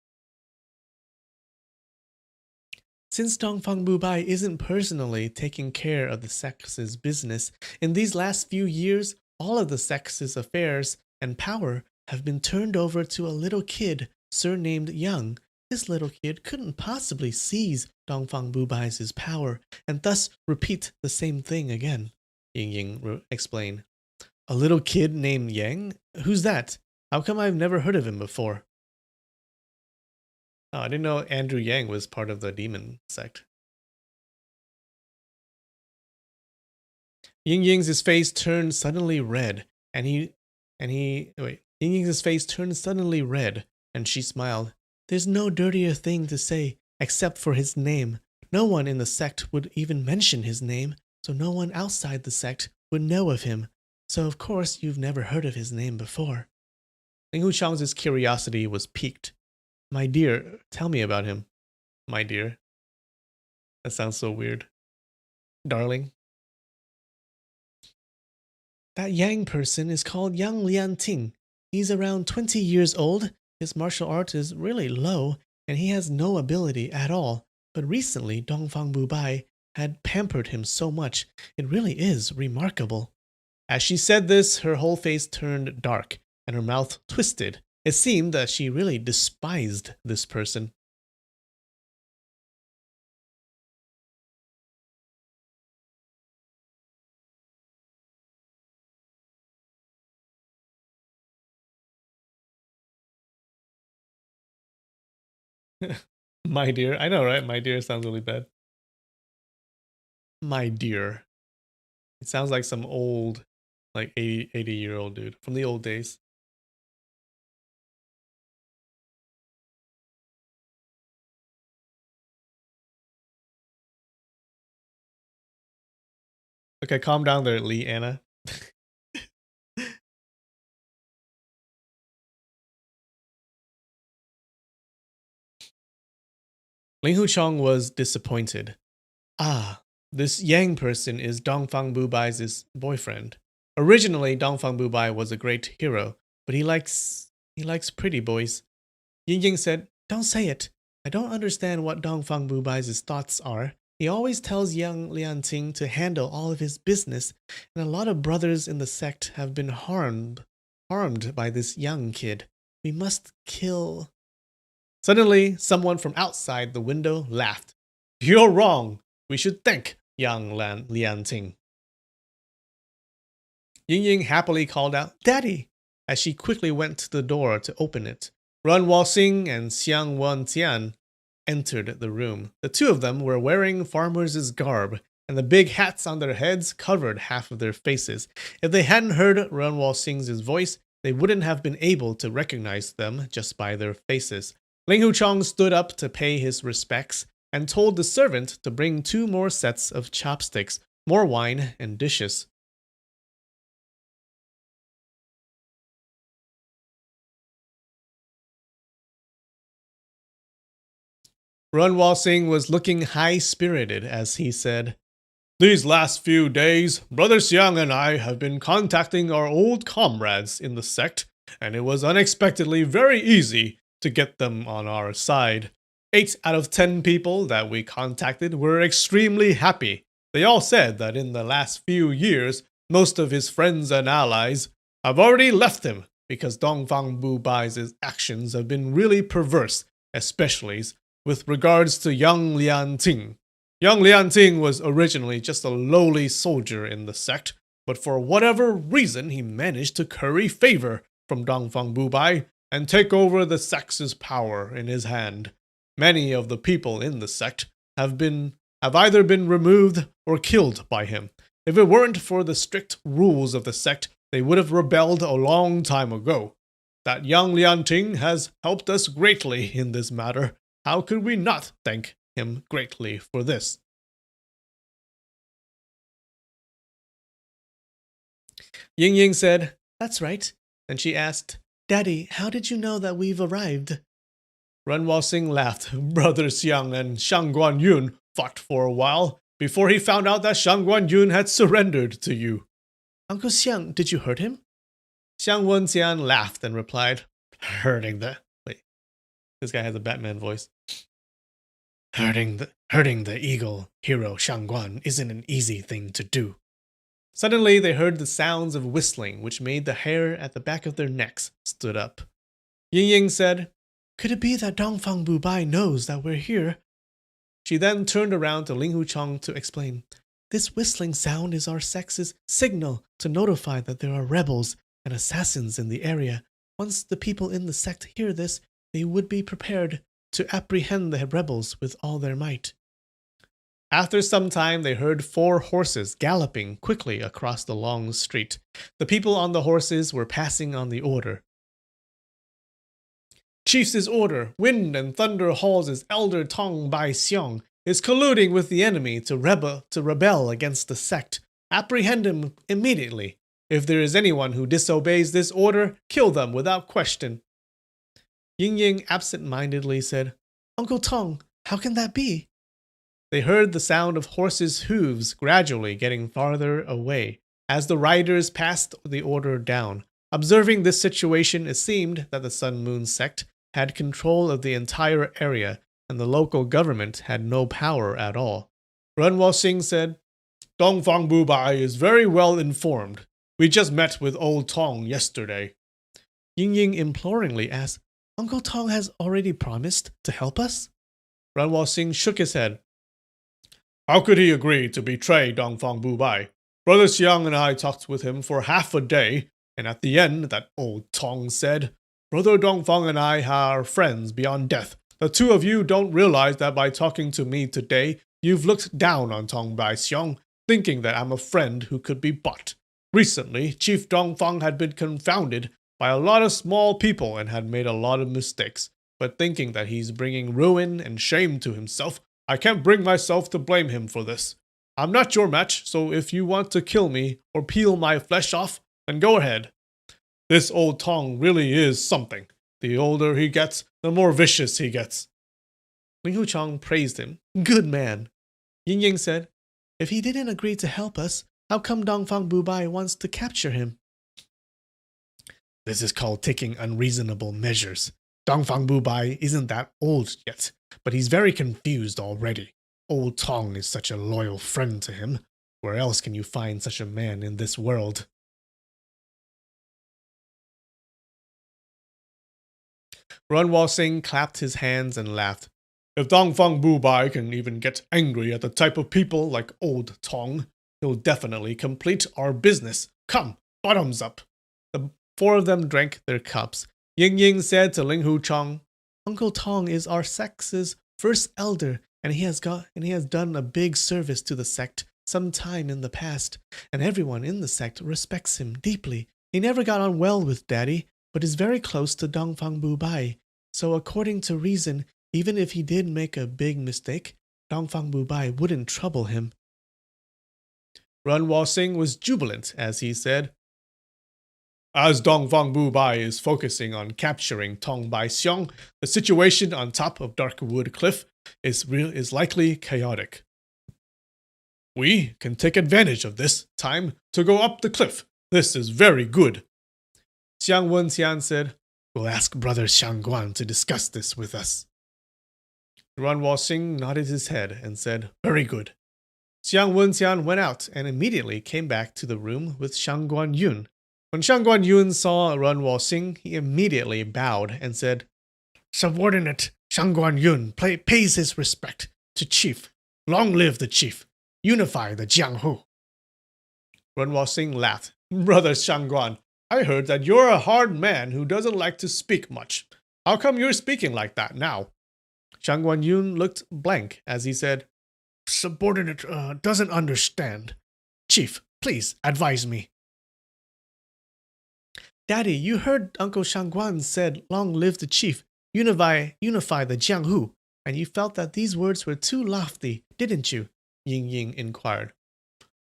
Since Dongfang Bubai isn't personally taking care of the sex's business, in these last few years, all of the sex's affairs and power have been turned over to a little kid surnamed Yang. This little kid couldn't possibly seize Dongfang Bubai's power and thus repeat the same thing again, Ying Ying explained. A little kid named Yang? Who's that? How come I've never heard of him before? Oh, I didn't know Andrew Yang was part of the demon sect. Ying Ying's face turned suddenly red, and Ying Ying's face turned suddenly red, and she smiled. There's no dirtier thing to say except for his name. No one in the sect would even mention his name, so no one outside the sect would know of him. So of course you've never heard of his name before. Ling Huchang's curiosity was piqued. My dear, tell me about him. My dear. That sounds so weird. Darling. That Yang person is called Yang Lianting. He's around 20 years old. His martial art is really low, and he has no ability at all. But recently, Dongfang Bubai had pampered him so much. It really is remarkable. As she said this, her whole face turned dark, and her mouth twisted. It seemed that she really despised this person. My dear. I know, right? My dear sounds really bad. My dear. It sounds like some old, like 80-year-old dude from the old days. Okay, calm down there, Lee Anna. Ling Huchong was disappointed. Ah, this Yang person is Dongfang Bubai's boyfriend. Originally, Dongfang Bubai was a great hero, but he likes pretty boys. Ying Ying said, "Don't say it. I don't understand what Dongfang Bubai's thoughts are. He always tells young Lianting to handle all of his business, and a lot of brothers in the sect have been harmed by this young kid. We must kill." Suddenly, someone from outside the window laughed. "You're wrong. We should thank young Lianting." Ying Ying happily called out, "Daddy," as she quickly went to the door to open it. Run Walxing and Xiang Wentian entered the room. The two of them were wearing farmers' garb, and the big hats on their heads covered half of their faces. If they hadn't heard Run Walxing's voice, they wouldn't have been able to recognize them just by their faces. Ling Huchong stood up to pay his respects and told the servant to bring 2 more sets of chopsticks, more wine, and dishes. Run Walxing was looking high-spirited as he said, "These last few days, Brother Xiang and I have been contacting our old comrades in the sect, and it was unexpectedly very easy to get them on our side. 8 out of 10 people that we contacted were extremely happy. They all said that in the last few years, most of his friends and allies have already left him because Dongfang Bubai's actions have been really perverse, especially with regards to young Lianting. Young Lianting was originally just a lowly soldier in the sect, but for whatever reason he managed to curry favor from Dongfang Bubai and take over the sect's power in his hand. Many of the people in the sect have either been removed or killed by him. If it weren't for the strict rules of the sect, they would have rebelled a long time ago. That young Lianting has helped us greatly in this matter. How could we not thank him greatly for this?" Ying Ying said, "That's right." And she asked, "Daddy, how did you know that we've arrived?" Ren Walxing laughed. "Brother Xiang and Shang Guanyun fought for a while before he found out that Shang Guanyun had surrendered to you." "Uncle Xiang, did you hurt him?" Xiang Wenxian laughed and replied, "Hurting the..." Wait, this guy has a Batman voice. Hurting the eagle hero Shangguan isn't an easy thing to do." Suddenly, they heard the sounds of whistling, which made the hair at the back of their necks stood up. Ying Ying said, "Could it be that Dongfang Bubai knows that we're here?" She then turned around to Ling Huchong to explain, "This whistling sound is our sect's signal to notify that there are rebels and assassins in the area. Once the people in the sect hear this, they would be prepared to apprehend the rebels with all their might." After some time, they heard 4 horses galloping quickly across the long street. The people on the horses were passing on the order. "Chief's order, Wind and Thunder Hall's elder Tong Bai Xiong is colluding with the enemy to rebel against the sect. Apprehend him immediately. If there is anyone who disobeys this order, kill them without question." Ying Ying absent-mindedly said, "Uncle Tong, how can that be?" They heard the sound of horses' hooves gradually getting farther away as the riders passed the order down. Observing this situation, it seemed that the Sun Moon sect had control of the entire area, and the local government had no power at all. Runwal Singh said, Dongfang Bubai is very well informed. We just met with old Tong yesterday. Ying Ying imploringly asked, Uncle Tong has already promised to help us? Runwal Singh shook his head. How could he agree to betray Dongfang Bubai? Brother Xiang and I talked with him for half a day, and at the end, that old Tong said, Brother Dongfang and I are friends beyond death. The two of you don't realize that by talking to me today, you've looked down on Tong Bai Xiong, thinking that I'm a friend who could be bought. Recently, Chief Dongfang had been confounded by a lot of small people and had made a lot of mistakes. But thinking that he's bringing ruin and shame to himself, I can't bring myself to blame him for this. I'm not your match, so if you want to kill me or peel my flesh off, then go ahead. This old Tong really is something. The older he gets, the more vicious he gets. Ling Huchang praised him. Good man. Ying Ying said, If he didn't agree to help us, how come Dongfang Bubai wants to capture him? This is called taking unreasonable measures. Dongfang Bubai isn't that old yet, but he's very confused already. Old Tong is such a loyal friend to him. Where else can you find such a man in this world? Runwal Singh clapped his hands and laughed. If Dongfang Bubai can even get angry at the type of people like old Tong, he'll definitely complete our business. Come, bottoms up. The four of them drank their cups. Ying Ying said to Ling Huchang, Uncle Tong is our sect's first elder, and he has done a big service to the sect some time in the past, and everyone in the sect respects him deeply. He never got on well with Daddy, but is very close to Dongfang Bubai. So according to reason, even if he did make a big mistake, Dongfang Bubai wouldn't trouble him. Runwal Singh was jubilant as he said, As Dongfang Bubai is focusing on capturing Tong Bai Xiong, the situation on top of Darkwood Cliff is likely chaotic. We can take advantage of this time to go up the cliff. This is very good. Xiang Wenxian said, We'll ask Brother Xiangguan to discuss this with us. Runwal Singh nodded his head and said, Very good. Xiang Wenxian went out and immediately came back to the room with Shangguan Yun. When Shangguan Yun saw Runwal Singh, he immediately bowed and said, Subordinate Shangguan Yun pays his respect to Chief. Long live the Chief. Unify the Jianghu. Runwal Singh laughed. Brother Shangguan, I heard that you're a hard man who doesn't like to speak much. How come you're speaking like that now? Shangguan Yun looked blank as he said, Subordinate doesn't understand. Chief, please advise me. Daddy, you heard Uncle Shangguan said, Long live the Chief, unify the Jianghu, and you felt that these words were too lofty, didn't you? Ying Ying inquired.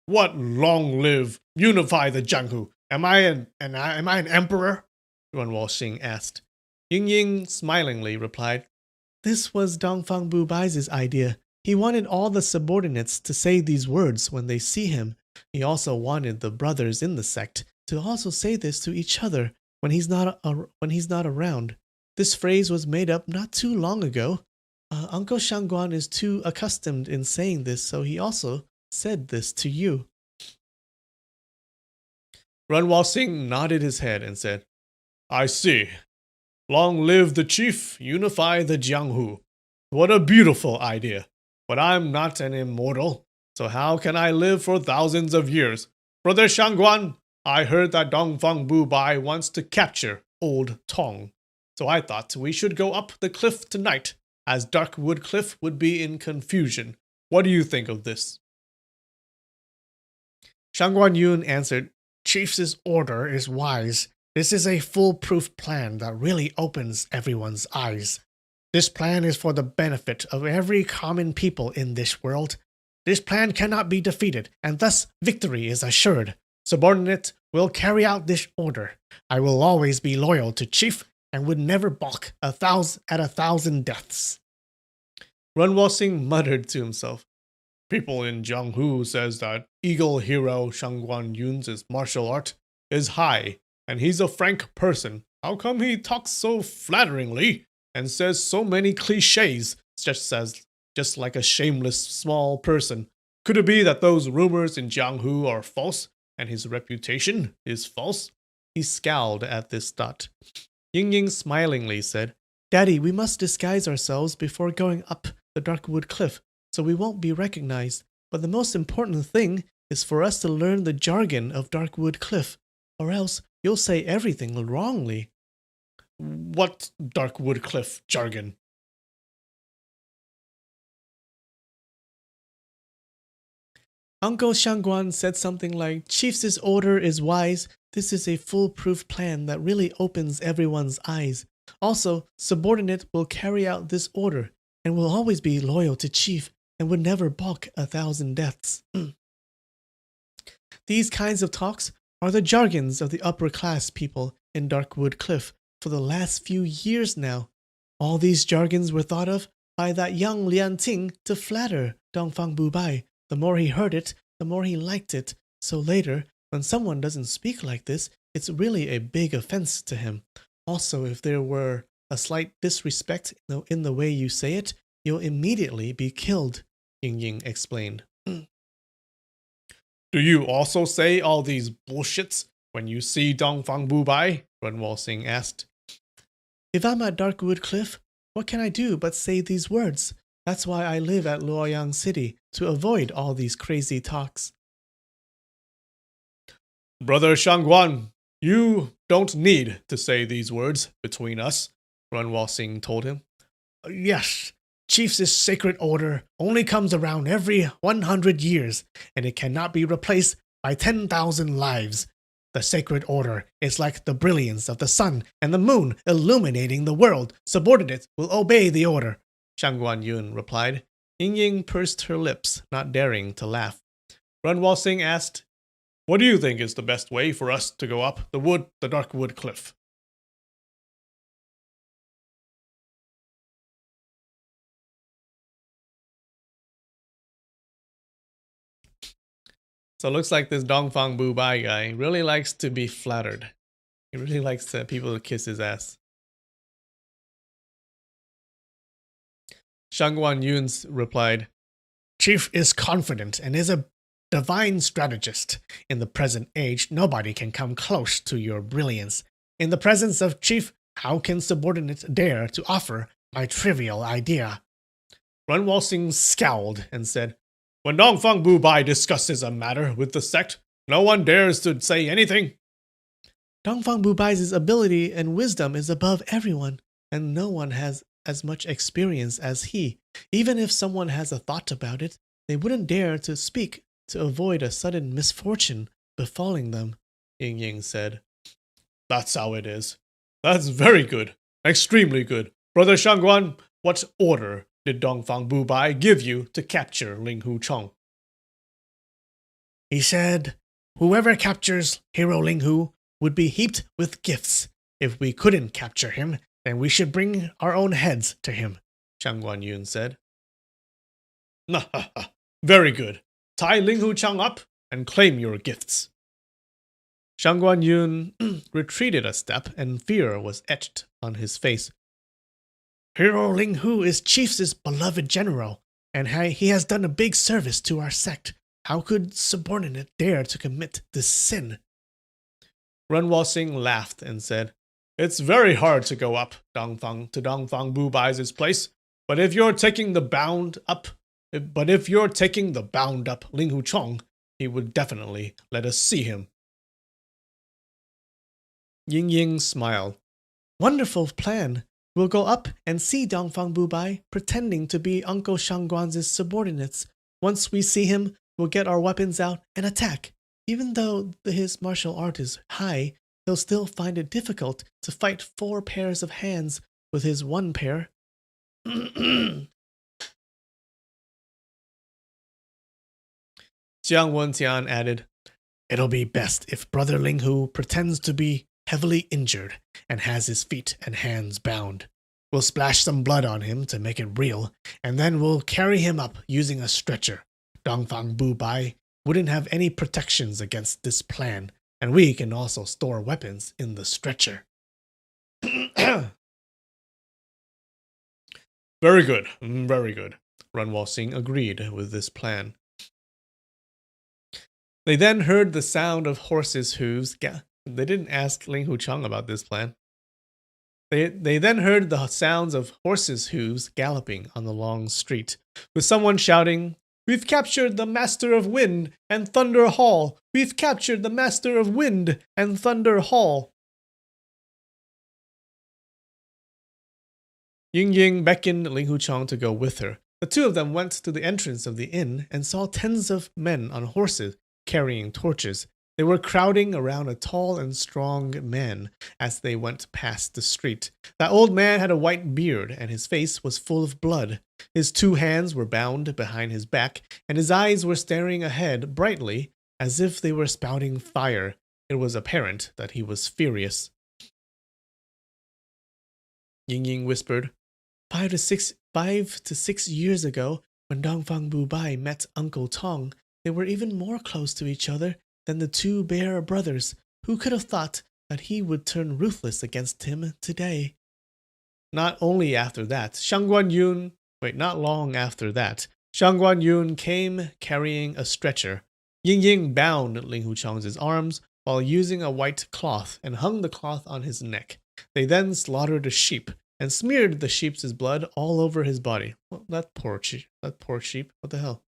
What long live, unify the Jianghu? Am I an emperor? Runwal Singh asked. Ying Ying smilingly replied, This was Dongfang Bubai's idea. He wanted all the subordinates to say these words when they see him. He also wanted the brothers in the sect to also say this to each other when he's not around. This phrase was made up not too long ago. Uncle Shangguan is too accustomed in saying this, so he also said this to you. Runwal Singh nodded his head and said, I see. Long live the Chief, unify the Jianghu. What a beautiful idea. But I'm not an immortal, so how can I live for thousands of years? Brother Shangguan, I heard that Dongfang Bubai wants to capture old Tong. So I thought we should go up the cliff tonight, as Darkwood Cliff would be in confusion. What do you think of this? Shangguan Yun answered, Chief's order is wise. This is a foolproof plan that really opens everyone's eyes. This plan is for the benefit of every common people in this world. This plan cannot be defeated, and thus victory is assured. Subordinate will carry out this order. I will always be loyal to Chief and would never balk at 1,000 deaths. Runwal Singh muttered to himself, people in Jianghu says that Eagle hero Shangguan Yun's martial art is high, and he's a frank person. How come he talks so flatteringly and says so many cliches, just like a shameless small person? Could it be that those rumors in Jianghu are false and his reputation is false? He scowled at this thought. Ying Ying smilingly said, Daddy, we must disguise ourselves before going up the Darkwood Cliff, so we won't be recognized. But the most important thing is for us to learn the jargon of Darkwood Cliff, or else you'll say everything wrongly. What Darkwood Cliff jargon? Uncle Shangguan said something like, Chief's order is wise. This is a foolproof plan that really opens everyone's eyes. Also, subordinate will carry out this order and will always be loyal to Chief and would never balk 1,000 deaths. These kinds of talks are the jargons of the upper class people in Darkwood Cliff for the last few years now. All these jargons were thought of by that young Lian Ting to flatter Dongfang Bubai. The more he heard it, the more he liked it. So later, when someone doesn't speak like this, it's really a big offense to him. Also, if there were a slight disrespect in the way you say it, you'll immediately be killed, Ying Ying explained. Do you also say all these bullshits when you see Dongfang Bubai? Runwal Singh asked. If I'm at Darkwood Cliff, what can I do but say these words? That's why I live at Luoyang City, to avoid all these crazy talks. Brother Shangguan, you don't need to say these words between us, Runwal Singh told him. Yes, Chief's sacred order only comes around every 100 years, and it cannot be replaced by 10,000 lives. The sacred order is like the brilliance of the sun and the moon illuminating the world. Subordinates will obey the order, Shangguan Yun replied. Ying Ying pursed her lips, not daring to laugh. Runwal Singh asked, What do you think is the best way for us to go up the Darkwood Cliff? So it looks like this Dongfang Bubai guy really likes to be flattered. He really likes people to kiss his ass. Shangguan Yun replied, Chief is confident and is a divine strategist. In the present age, nobody can come close to your brilliance. In the presence of Chief, how can subordinates dare to offer my trivial idea? Runwal Singh scowled and said, When Dongfang Bubai discusses a matter with the sect, no one dares to say anything. Dongfang Bubai's ability and wisdom is above everyone, and no one has as much experience as he. Even if someone has a thought about it, they wouldn't dare to speak to avoid a sudden misfortune befalling them, Ying Ying said. That's how it is. That's very good. Extremely good. Brother Shangguan, what order did Dongfang Bubai give you to capture Ling Hu Chong? He said, Whoever captures Hero Ling Hu would be heaped with gifts. If we couldn't capture him, then we should bring our own heads to him, Shangguan Yun said. Very good. Tie Ling Hu Chang up and claim your gifts. Shangguan Yun retreated a step, and fear was etched on his face. Hero Ling Hu is Chief's beloved general, and he has done a big service to our sect. How could subordinate dare to commit this sin? Runwal Singh laughed and said, It's very hard to go up Dongfang Bubai's place, but if you're taking the bound up Ling Hu Chong, he would definitely let us see him. Ying Ying smiled. Wonderful plan. We'll go up and see Dongfang Bubai pretending to be Uncle Shangguan's subordinates. Once we see him, we'll get our weapons out and attack. Even though his martial art is high, he'll still find it difficult to fight 4 pairs of hands with his 1 pair. Jiang Wentian added, It'll be best if Brother Ling Hu pretends to be heavily injured and has his feet and hands bound. We'll splash some blood on him to make it real, and then we'll carry him up using a stretcher. Dongfang Bubai wouldn't have any protections against this plan, and we can also store weapons in the stretcher. Very good, very good. Runwal Singh agreed with this plan. They then heard the sound of horses' hooves. They didn't ask Ling Huchang about this plan. They then heard the sounds of horses' hooves galloping on the long street, with someone shouting, "We've captured the Master of Wind and Thunder Hall! We've captured the Master of Wind and Thunder Hall!" Ying Ying beckoned Ling Huchang to go with her. The two of them went to the entrance of the inn and saw tens of men on horses carrying torches. They were crowding around a tall and strong man as they went past the street. That old man had a white beard, and his face was full of blood. His two hands were bound behind his back, and his eyes were staring ahead brightly, as if they were spouting fire. It was apparent that he was furious. Ying Ying whispered, 5 to 6 years ago, when Dongfang Bubai met Uncle Tong, they were even more close to each other than the two Bear brothers. Who could have thought that he would turn ruthless against him today? Not long after that, Shang Guanyun came carrying a stretcher. Ying Ying bound Ling Huchang's arms while using a white cloth and hung the cloth on his neck. They then slaughtered a sheep and smeared the sheep's blood all over his body. Well, that poor sheep. What the hell?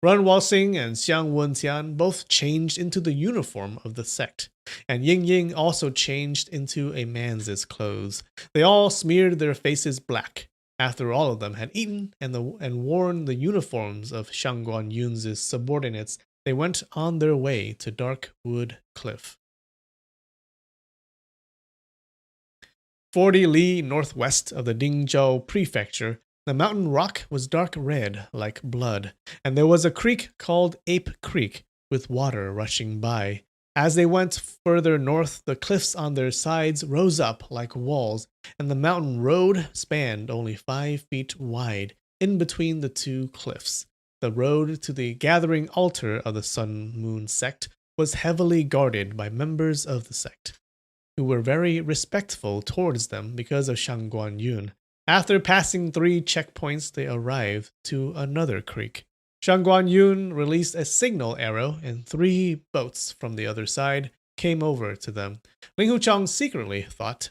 Runwal Singh and Xiang Wenxian both changed into the uniform of the sect, and Ying Ying also changed into a man's clothes. They all smeared their faces black. After all of them had eaten and worn the uniforms of Shang Guanyun's subordinates, they went on their way to Dark Wood Cliff. 40 li northwest of the Dingzhou prefecture, the mountain rock was dark red like blood, and there was a creek called Ape Creek with water rushing by. As they went further north, the cliffs on their sides rose up like walls, and the mountain road spanned only 5 feet wide in between the two cliffs. The road to the gathering altar of the Sun Moon sect was heavily guarded by members of the sect, who were very respectful towards them because of Shang Guanyun. After passing 3 checkpoints, they arrived to another creek. Shang Guanyun released a signal arrow, and 3 boats from the other side came over to them. Ling Huchang secretly thought,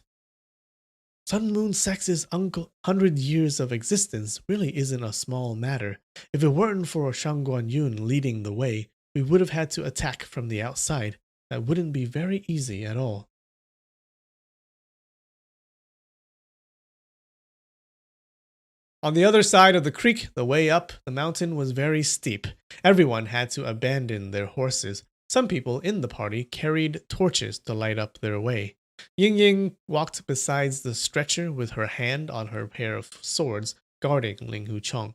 Sun Moon Sect's 100 years of existence really isn't a small matter. If it weren't for Shang Guanyun leading the way, we would have had to attack from the outside. That wouldn't be very easy at all. On the other side of the creek, the way up the mountain was very steep. Everyone had to abandon their horses. Some people in the party carried torches to light up their way. Ying Ying walked beside the stretcher with her hand on her pair of swords, guarding Ling Huchang.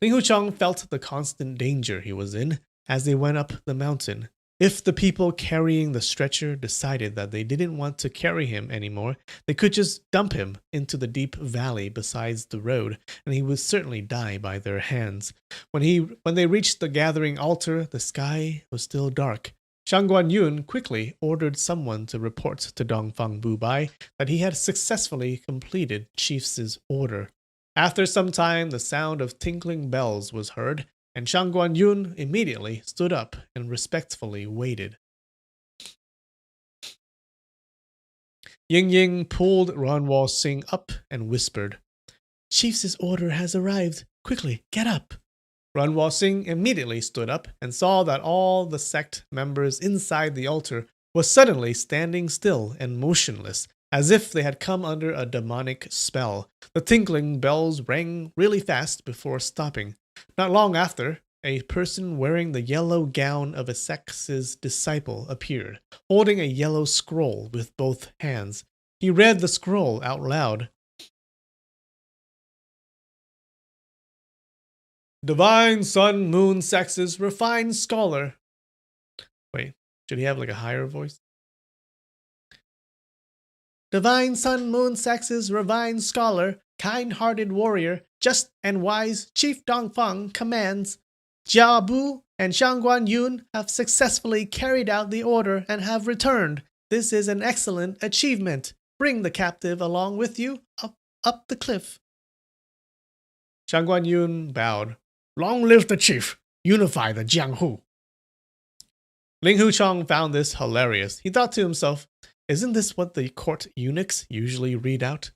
Ling Huchang felt the constant danger he was in as they went up the mountain. If the people carrying the stretcher decided that they didn't want to carry him anymore, they could just dump him into the deep valley beside the road, and he would certainly die by their hands. When they reached the gathering altar, the sky was still dark. Shang Guanyun quickly ordered someone to report to Dongfang Bubai that he had successfully completed Chief's order. After some time, the sound of tinkling bells was heard, and Shang Guanyun immediately stood up and respectfully waited. Ying Ying pulled Runwal Singh up and whispered, Chief's order has arrived. Quickly, get up. Runwal Singh immediately stood up and saw that all the sect members inside the altar were suddenly standing still and motionless, as if they had come under a demonic spell. The tinkling bells rang really fast before stopping. Not long after, a person wearing the yellow gown of a sect's disciple appeared, holding a yellow scroll with both hands. He read the scroll out loud. Divine Sun Moon Sect's refined scholar. Wait, should he have like a higher voice? Divine Sun Moon Sect's refined scholar, kind-hearted warrior, just and wise Chief Dongfang commands. Jia Bu and Shangguan Yun have successfully carried out the order and have returned. This is an excellent achievement. Bring the captive along with you up the cliff. Shangguan Yun bowed. Long live the chief! Unify the Jianghu! Ling Huchong found this hilarious. He thought to himself, isn't this what the court eunuchs usually read out?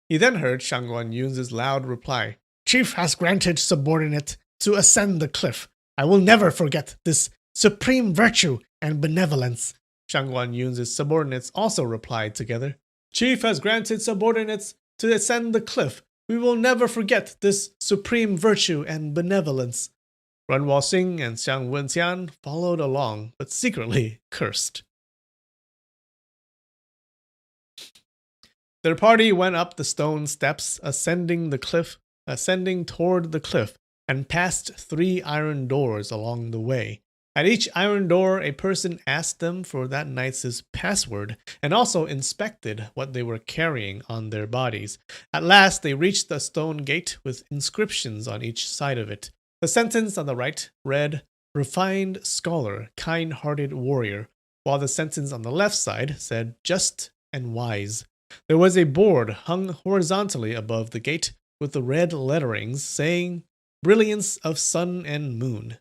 He then heard Shangguan Yun's loud reply. Chief has granted subordinate to ascend the cliff. I will never forget this supreme virtue and benevolence. Shangguan Yun's subordinates also replied together. Chief has granted subordinates to ascend the cliff. We will never forget this supreme virtue and benevolence. Ren Wuxia and Xiang Wenxian followed along, but secretly cursed. Their party went up the stone steps, ascending toward the cliff, and passed 3 iron doors along the way. At each iron door, a person asked them for that night's password, and also inspected what they were carrying on their bodies. At last, they reached the stone gate with inscriptions on each side of it. The sentence on the right read, Refined scholar, kind-hearted warrior, while the sentence on the left side said, Just and wise. There was a board hung horizontally above the gate with the red letterings saying, Brilliance of sun and moon.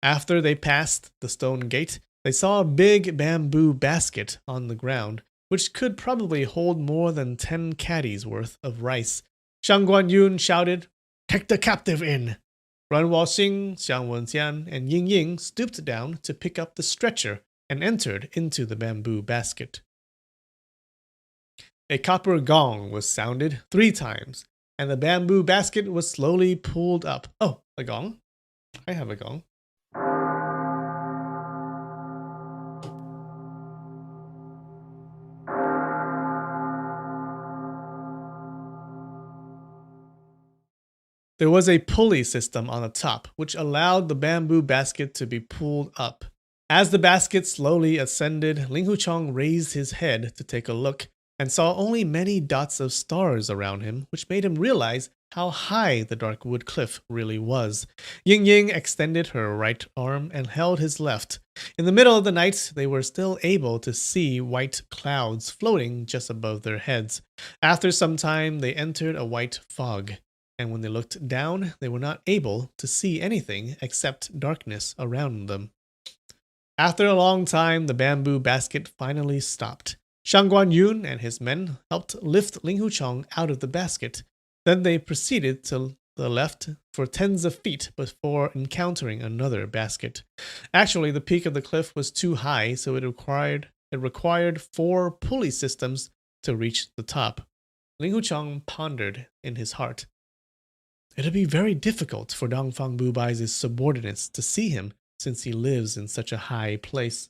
After they passed the stone gate, they saw a big bamboo basket on the ground, which could probably hold more than 10 caddies worth of rice. Shangguan Yun shouted, Take the captive in! Ren Wuxia, Xiang Wenxian, and Ying Ying stooped down to pick up the stretcher and entered into the bamboo basket. A copper gong was sounded 3 times, and the bamboo basket was slowly pulled up. Oh, a gong? I have a gong. There was a pulley system on the top, which allowed the bamboo basket to be pulled up. As the basket slowly ascended, Ling Huchong raised his head to take a look, and saw only many dots of stars around him, which made him realize how high the dark wood cliff really was. Ying Ying extended her right arm and held his left. In the middle of the night, they were still able to see white clouds floating just above their heads. After some time, they entered a white fog, and when they looked down, they were not able to see anything except darkness around them. After a long time, the bamboo basket finally stopped. Shangguan Yun and his men helped lift Ling Huchong out of the basket. Then they proceeded to the left for tens of feet before encountering another basket. Actually, the peak of the cliff was too high, so it required 4 pulley systems to reach the top. Ling Huchong pondered in his heart. It'd be very difficult for Dongfang Bubai's subordinates to see him, since he lives in such a high place.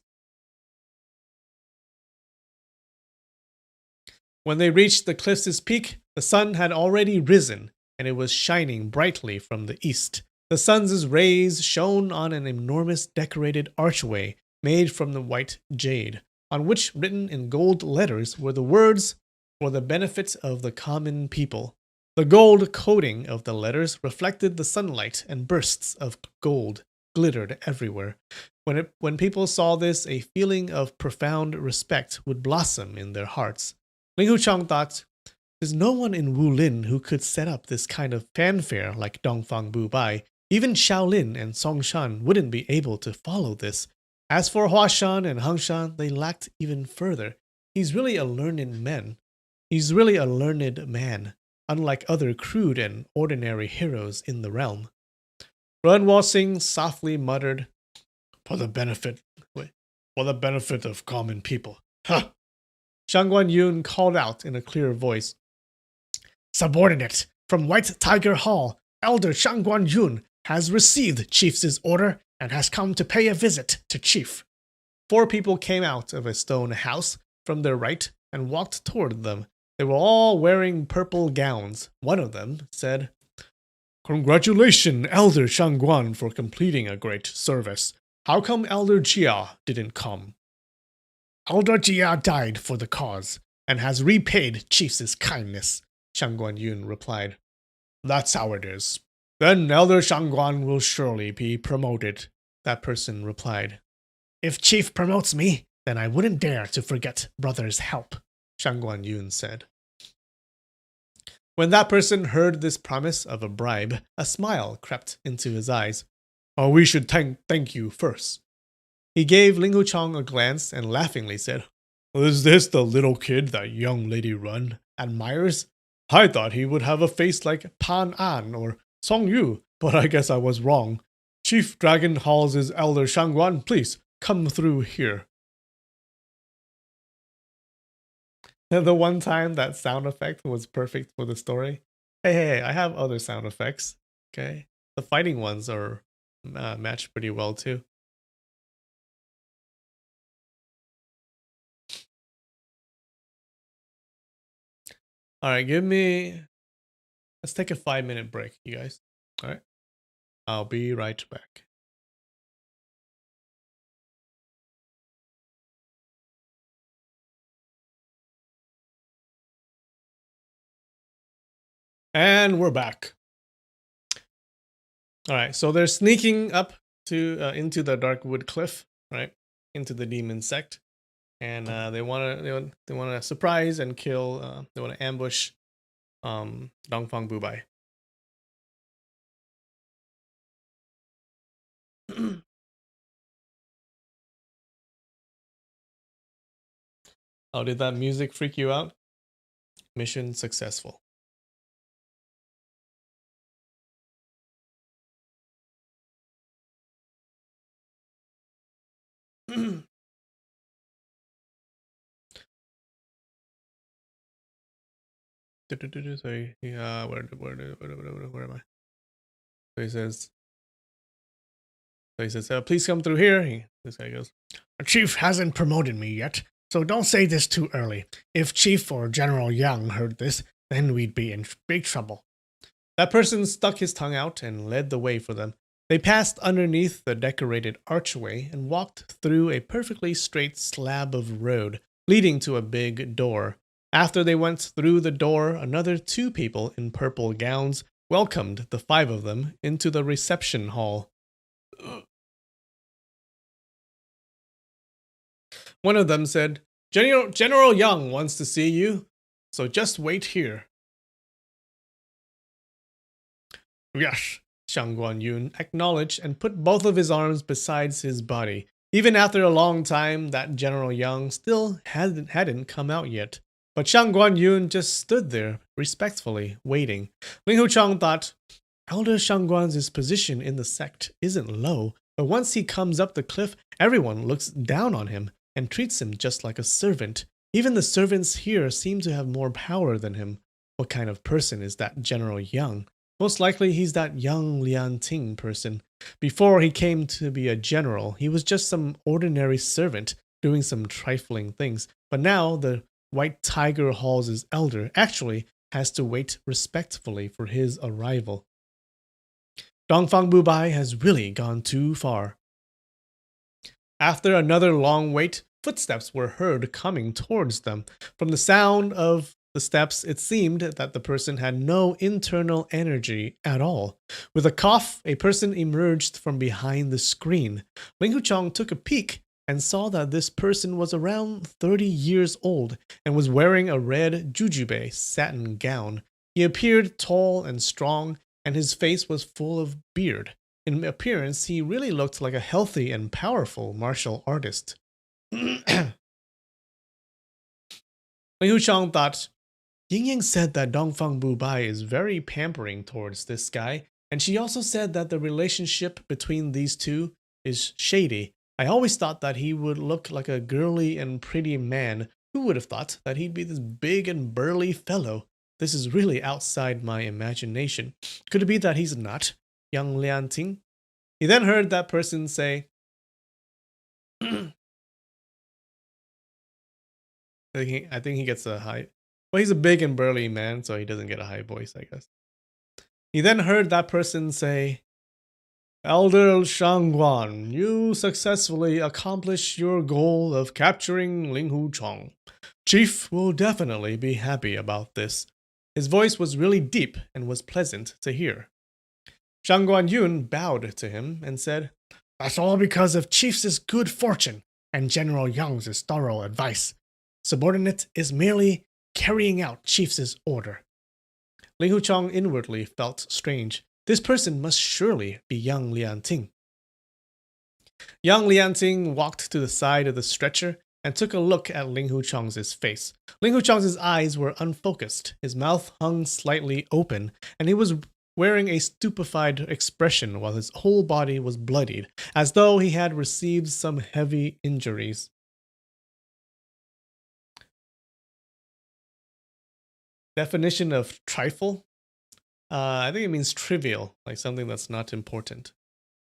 When they reached the cliff's peak, the sun had already risen, and it was shining brightly from the east. The sun's rays shone on an enormous decorated archway made from the white jade, on which written in gold letters were the words, For the benefit of the common people. The gold coating of the letters reflected the sunlight, and bursts of gold glittered everywhere. When people saw this, a feeling of profound respect would blossom in their hearts. Ling Huchong thought, there's no one in Wulin who could set up this kind of fanfare like Dongfang Bubai. Even Shaolin and Songshan wouldn't be able to follow this. As for Huashan and Hengshan, they lacked even further. He's really a learned man, unlike other crude and ordinary heroes in the realm. Ren Wuxia softly muttered, For the benefit of common people. Ha! Shangguan Yun called out in a clear voice, Subordinate from White Tiger Hall, Elder Shangguan Yun has received Chief's order and has come to pay a visit to Chief. 4 people came out of a stone house from their right and walked toward them. They were all wearing purple gowns. One of them said, Congratulations, Elder Shangguan, for completing a great service. How come Elder Jia didn't come? Elder Jia died for the cause, and has repaid Chief's kindness, Shangguan Yun replied. That's how it is. Then Elder Shangguan will surely be promoted, that person replied. If Chief promotes me, then I wouldn't dare to forget brother's help, Shangguan Yun said. When that person heard this promise of a bribe, a smile crept into his eyes. Oh, we should thank you first. He gave Ling Huchong a glance and laughingly said, Is this the little kid that young lady Run admires? I thought he would have a face like Pan An or Song Yu, but I guess I was wrong. Chief Dragon Halls' Elder Shangguan, please come through here. The one time that sound effect was perfect for the story. Hey, I have other sound effects. Okay, the fighting ones are matched pretty well too. All right, let's take a 5-minute break, you guys. All right, I'll be right back. And we're back. All right, so they're sneaking up to into the Darkwood Cliff, right, into the demon sect, and they want to surprise and kill. They want to ambush Dongfang Bubai. Oh, did that music freak you out? Mission successful. Sorry, yeah, where am I? So he says, please come through here. This guy goes, Chief hasn't promoted me yet, so don't say this too early. If Chief or General Yang heard this, then we'd be in big trouble. That person stuck his tongue out and led the way for them. They passed underneath the decorated archway and walked through a perfectly straight slab of road leading to a big door. After they went through the door, another 2 people in purple gowns welcomed the 5 of them into the reception hall. One of them said, General Yang wants to see you, so just wait here. Yes, Shangguan Yun acknowledged and put both of his arms beside his body. Even after a long time, that General Yang still hadn't come out yet. But Shangguan Yun just stood there, respectfully, waiting. Ling Huchong thought, Elder Shangguan's position in the sect isn't low, but once he comes up the cliff, everyone looks down on him and treats him just like a servant. Even the servants here seem to have more power than him. What kind of person is that General Yang? Most likely he's that young Lian Ting person. Before he came to be a general, he was just some ordinary servant doing some trifling things. But now the White Tiger Hall's elder actually has to wait respectfully for his arrival. Dongfang Bubai has really gone too far. After another long wait, footsteps were heard coming towards them. From the sound of the steps, it seemed that the person had no internal energy at all. With a cough, a person emerged from behind the screen. Ling Huchong took a peek and saw that this person was around 30 years old and was wearing a red jujube satin gown. He appeared tall and strong, and his face was full of beard. In appearance, he really looked like a healthy and powerful martial artist. Ling Huchong thought, Ying Ying said that Dongfang Bubai is very pampering towards this guy, and she also said that the relationship between these two is shady. I always thought that he would look like a girly and pretty man. Who would have thought that he'd be this big and burly fellow? This is really outside my imagination. Could it be that he's not young Lian Ting? He then heard that person say, I think he gets a high. Well, he's a big and burly man, so he doesn't get a high voice, I guess. He then heard that person say, Elder Shangguan, you successfully accomplished your goal of capturing Ling Huchong. Chief will definitely be happy about this. His voice was really deep and was pleasant to hear. Shang Guanyun bowed to him and said, "That's all because of Chief's good fortune and General Yang's thorough advice. Subordinate is merely carrying out Chief's order." Ling Huchong inwardly felt strange. This person must surely be young Lianting. Young Lianting walked to the side of the stretcher and took a look at Ling Huchong's face. Ling Huchong's eyes were unfocused, his mouth hung slightly open, and he was wearing a stupefied expression while his whole body was bloodied, as though he had received some heavy injuries. Definition of trifle? I think it means trivial, like something that's not important.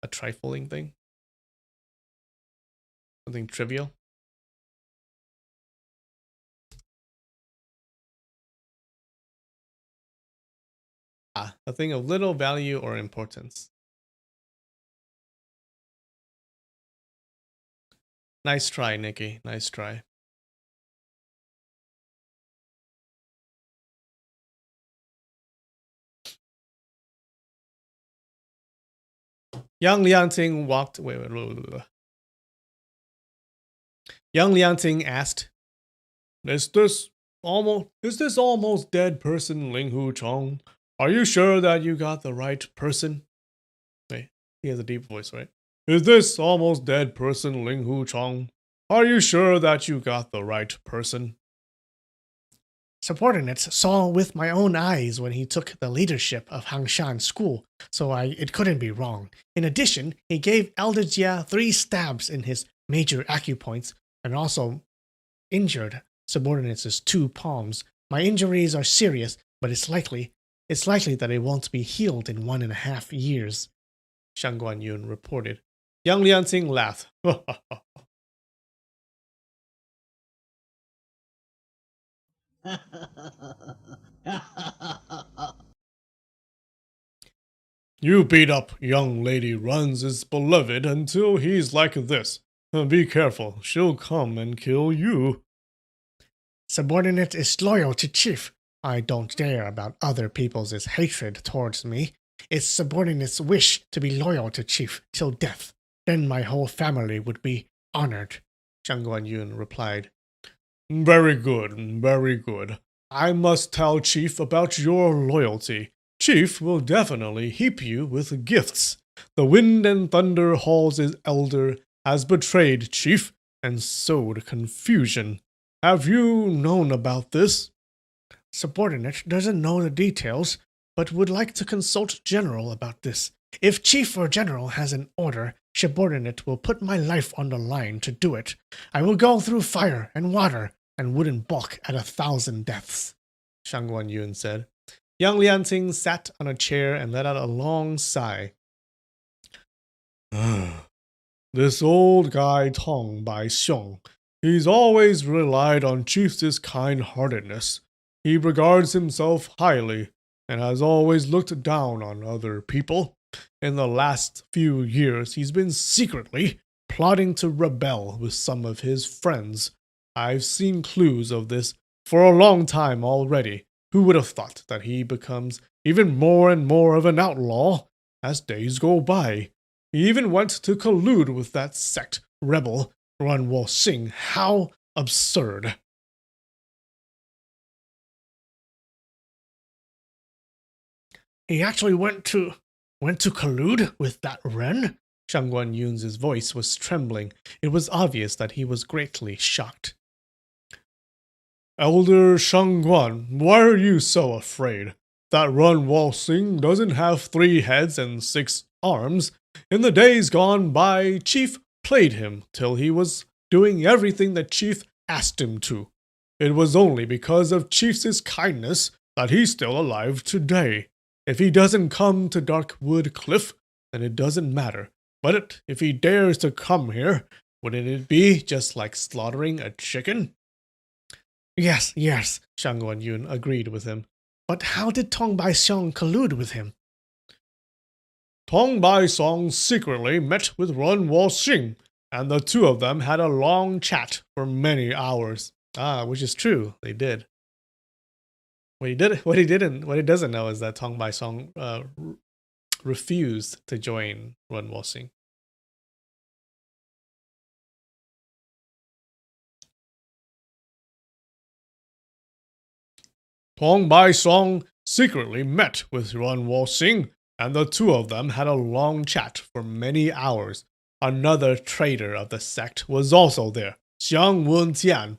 A trifling thing? Something trivial? A thing of little value or importance. Nice try, Nikki. Nice try. Young Lianting walked. Wait. Young Lianting asked, Is this almost dead person Ling Huchong? Are you sure that you got the right person?" Wait, he has a deep voice, right? "Is this almost dead person Ling Huchong? Are you sure that you got the right person?" "Subordinates saw with my own eyes when he took the leadership of Hangshan School, so it couldn't be wrong. In addition, he gave Elder Jia 3 stabs in his major acupoints and also injured subordinates' 2 palms. My injuries are serious, but it's likely that it won't be healed in 1.5 years," Shang Guanyun reported. Young Lianting laughed. "You beat up young lady Run's beloved until he's like this. Be careful, she'll come and kill you." "Subordinate is loyal to Chief. I don't care about other people's hatred towards me. It's subordinate's wish to be loyal to Chief till death. Then my whole family would be honored," Zhang Guanyun replied. "Very good, very good. I must tell Chief about your loyalty. Chief will definitely heap you with gifts. The Wind and Thunder Hall's elder has betrayed Chief and sowed confusion. Have you known about this?" "Subordinate doesn't know the details, but would like to consult General about this. If Chief or General has an order, subordinate will put my life on the line to do it. I will go through fire and water and wouldn't balk at 1,000 deaths," Shang Guanyun said. Young Lianting sat on a chair and let out a long sigh. "This old guy Tong Bai Xiong, he's always relied on Chief's kind-heartedness. He regards himself highly and has always looked down on other people. In the last few years, he's been secretly plotting to rebel with some of his friends. I've seen clues of this for a long time already. Who would have thought that he becomes even more and more of an outlaw as days go by? He even went to collude with that sect rebel, Run Wo Xing. How absurd." "He actually went to collude with that Ren?" Shang Guanyun's voice was trembling. It was obvious that he was greatly shocked. "Elder Shang Guan, why are you so afraid? That Run Wo Xing doesn't have 3 heads and 6 arms. In the days gone by, Chief played him till he was doing everything that Chief asked him to. It was only because of Chief's kindness that he's still alive today. If he doesn't come to Darkwood Cliff, then it doesn't matter. But if he dares to come here, wouldn't it be just like slaughtering a chicken?" Yes, Shang Guanyun agreed with him. "But how did Tong Bai Xiong collude with him?" "Tong Bai Xiong secretly met with Run Wo Xing, and the 2 of them had a long chat for many hours." Which is true. They did. What he doesn't know is that Tong Bai Xiong refused to join Run Wuxia. 唐百上 secretly met with Yuan Wuxing, and the two of them had a long chat for many hours. Another traitor of the sect was also there, Xiang Wentian.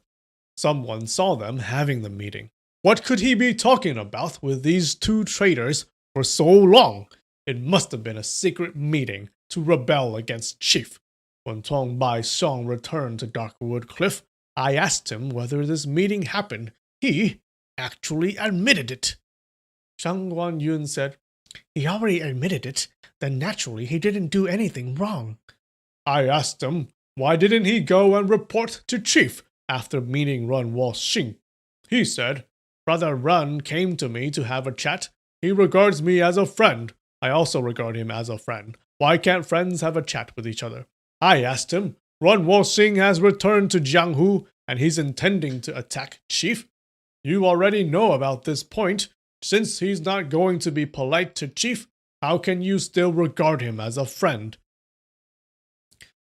Someone saw them having the meeting. What could he be talking about with these two traitors for so long? It must have been a secret meeting to rebel against Chief. When Tong Bai Song returned to Darkwood Cliff, I asked him whether this meeting happened. He actually admitted it. Shang Guanyun said, He already admitted it, then naturally he didn't do anything wrong. I asked him, why didn't he go and report to Chief after meeting Run Wuxing? He said, Brother Run came to me to have a chat. He regards me as a friend. I also regard him as a friend. Why can't friends have a chat with each other? I asked him, Run Wuxing has returned to Jianghu and he's intending to attack Chief. You already know about this point. Since he's not going to be polite to Chief, how can you still regard him as a friend?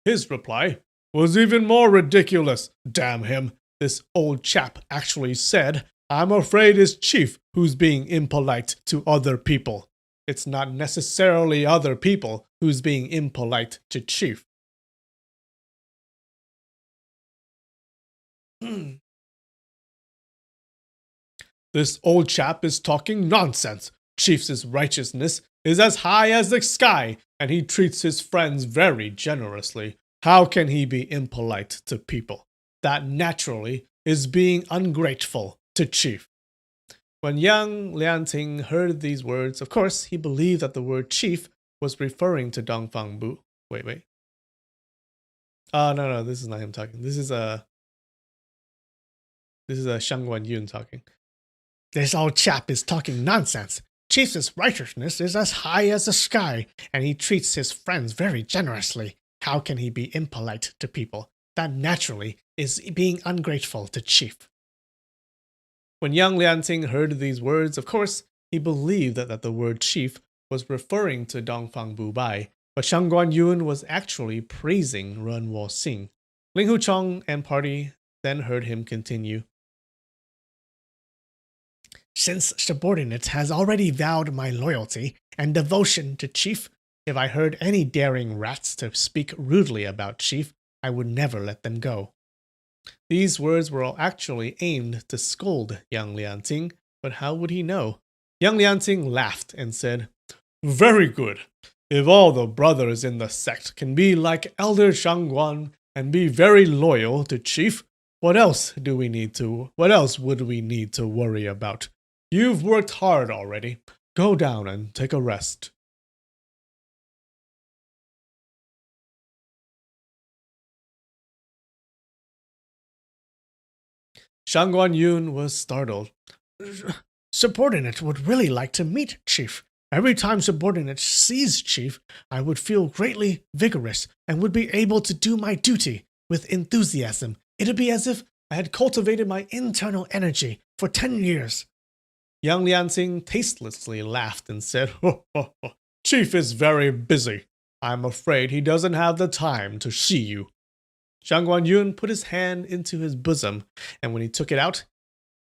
His reply was even more ridiculous. Damn him. This old chap actually said, I'm afraid it's Chief who's being impolite to other people. It's not necessarily other people who's being impolite to Chief. This old chap is talking nonsense. Chief's righteousness is as high as the sky, and he treats his friends very generously. How can he be impolite to people? That naturally is being ungrateful to Chief. When young Lianting heard these words, of course, he believed that the word Chief was referring to Dongfang Bu. Wait. Oh, no, this is not him talking. This is Shang Guanyun talking. This old chap is talking nonsense. Chief's righteousness is as high as the sky, and he treats his friends very generously. How can he be impolite to people? That naturally is being ungrateful to Chief. When young Lianting heard these words, of course, he believed that the word Chief was referring to Dongfang Bu Bai, but Shang Guanyun was actually praising Run Wuxing. Ling Huchong and party then heard him continue. Since subordinate has already vowed my loyalty and devotion to Chief, if I heard any daring rats to speak rudely about Chief, I would never let them go. These words were all actually aimed to scold young Lianting, but how would he know? Young Lianting laughed and said, Very good. If all the brothers in the sect can be like Elder Shangguan and be very loyal to Chief, what else would we need to worry about? You've worked hard already. Go down and take a rest. Shang Guanyun was startled. Subordinate would really like to meet Chief. Every time subordinate sees Chief, I would feel greatly vigorous and would be able to do my duty with enthusiasm. It'd be as if I had cultivated my internal energy for 10 years. Young Lianting tastelessly laughed and said, Chief is very busy. I'm afraid he doesn't have the time to see you. Shang Guanyun put his hand into his bosom, and when he took it out,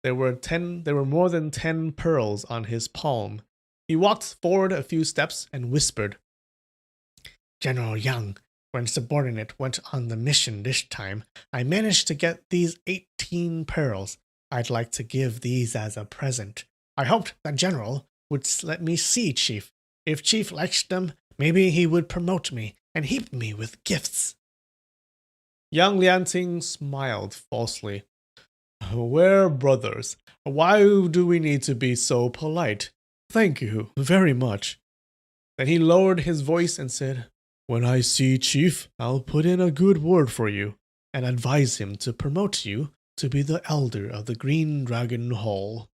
there were more than 10 pearls on his palm. He walked forward a few steps and whispered, General Yang, when subordinate went on the mission this time, I managed to get these 18 pearls. I'd like to give these as a present. I hoped that General would let me see Chief. If Chief likes them, maybe he would promote me and heap me with gifts. Young Lianting smiled falsely. We're brothers. Why do we need to be so polite? Thank you very much. Then he lowered his voice and said, When I see Chief, I'll put in a good word for you and advise him to promote you to be the elder of the Green Dragon Hall.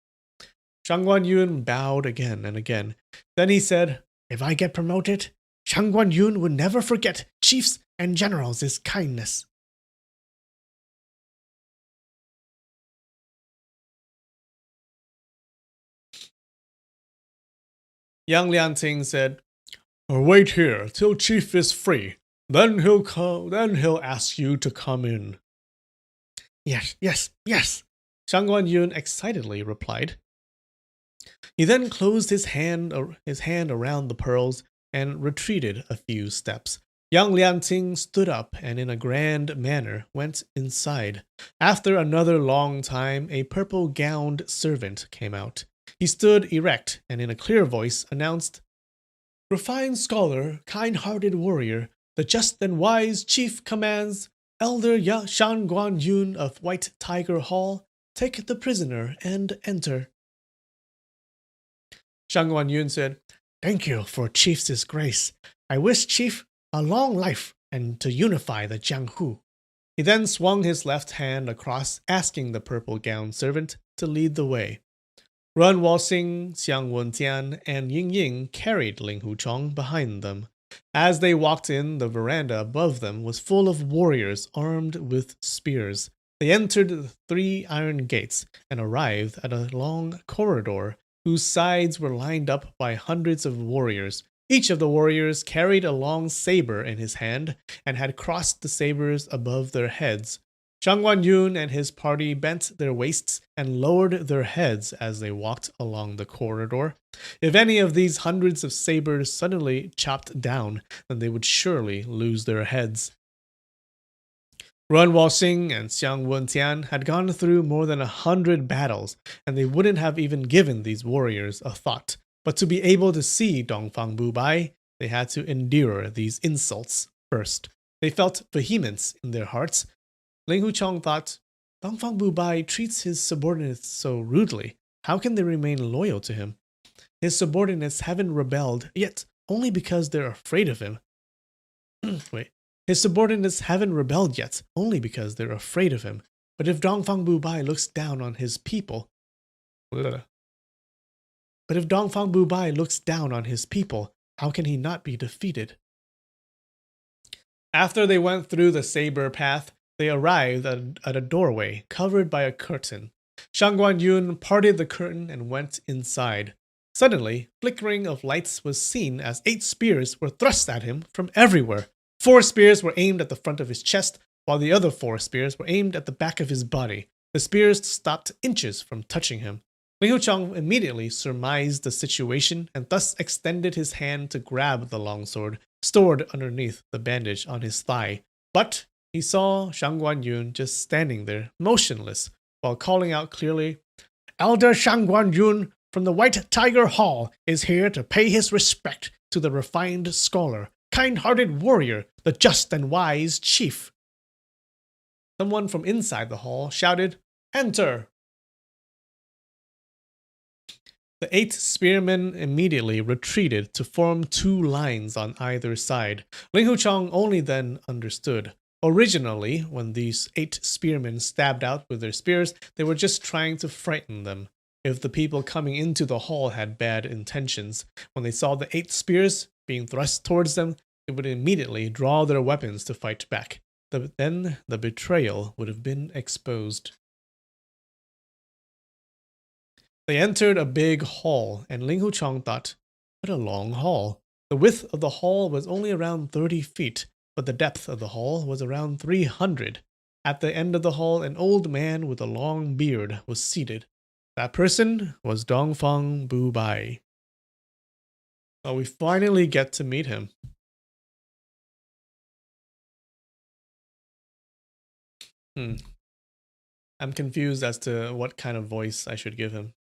Shang Guanyun bowed again and again. Then he said, If I get promoted, Shang Guanyun would never forget chiefs and generals' kindness. Young Lianting said, Wait here till Chief is free. Then he'll ask you to come in. Yes, yes, yes, Shang Guanyun excitedly replied. He then closed his hand around the pearls and retreated a few steps. Yang Lianting stood up and in a grand manner went inside. After another long time, a purple-gowned servant came out. He stood erect and in a clear voice announced, Refined scholar, kind-hearted warrior, the just and wise chief commands, Elder Shan Guan Yun of White Tiger Hall, take the prisoner and enter. Shang Guan Yun said, Thank you for Chief's grace. I wish Chief a long life and to unify the Jianghu. He then swung his left hand across, asking the purple-gowned servant to lead the way. Ren Wuxia, Xiang Wenjian, and Ying Ying carried Ling Huchong behind them. As they walked in, the veranda above them was full of warriors armed with spears. They entered the 3 iron gates and arrived at a long corridor whose sides were lined up by hundreds of warriors. Each of the warriors carried a long saber in his hand and had crossed the sabers above their heads. Shang Guanyun and his party bent their waists and lowered their heads as they walked along the corridor. If any of these hundreds of sabers suddenly chopped down, then they would surely lose their heads. Ren Wuxia and Xiang Wenjian had gone through more than 100 battles, and they wouldn't have even given these warriors a thought. But to be able to see Dongfang Bubai, they had to endure these insults first. They felt vehemence in their hearts. Ling Huchong thought, Dongfang Bubai treats his subordinates so rudely. How can they remain loyal to him? His subordinates haven't rebelled yet, only because they're afraid of him. His subordinates haven't rebelled yet, only because they're afraid of him. But if Dongfang Bubai looks down on his people, how can he not be defeated? After they went through the saber path, they arrived at a doorway covered by a curtain. Shang Guanyun parted the curtain and went inside. Suddenly, flickering of lights was seen as 8 spears were thrust at him from everywhere. 4 spears were aimed at the front of his chest, while the other 4 spears were aimed at the back of his body. The spears stopped inches from touching him. Ling Huchong immediately surmised the situation and thus extended his hand to grab the longsword stored underneath the bandage on his thigh. But he saw Shang Guanyun just standing there, motionless, while calling out clearly, Elder Shang Guanyun from the White Tiger Hall is here to pay his respect to the refined scholar, kind-hearted warrior, the just and wise chief. Someone from inside the hall shouted, Enter! The 8 spearmen immediately retreated to form 2 lines on either side. Ling Huchong only then understood. Originally, when these 8 spearmen stabbed out with their spears, they were just trying to frighten them. If the people coming into the hall had bad intentions, when they saw the 8 spears being thrust towards them, they would immediately draw their weapons to fight back. Then the betrayal would have been exposed. They entered a big hall, and Ling Huchong thought, what a long hall. The width of the hall was only around 30 feet, but the depth of the hall was around 300. At the end of the hall, an old man with a long beard was seated. That person was Dongfang Bubai. Oh, we finally get to meet him. I'm confused as to what kind of voice I should give him.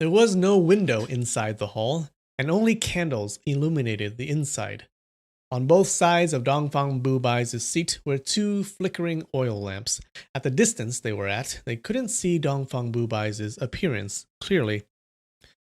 There was no window inside the hall, and only candles illuminated the inside. On both sides of Dongfang Bubai's seat were 2 flickering oil lamps. At the distance they were at, they couldn't see Dongfang Bubai's appearance clearly.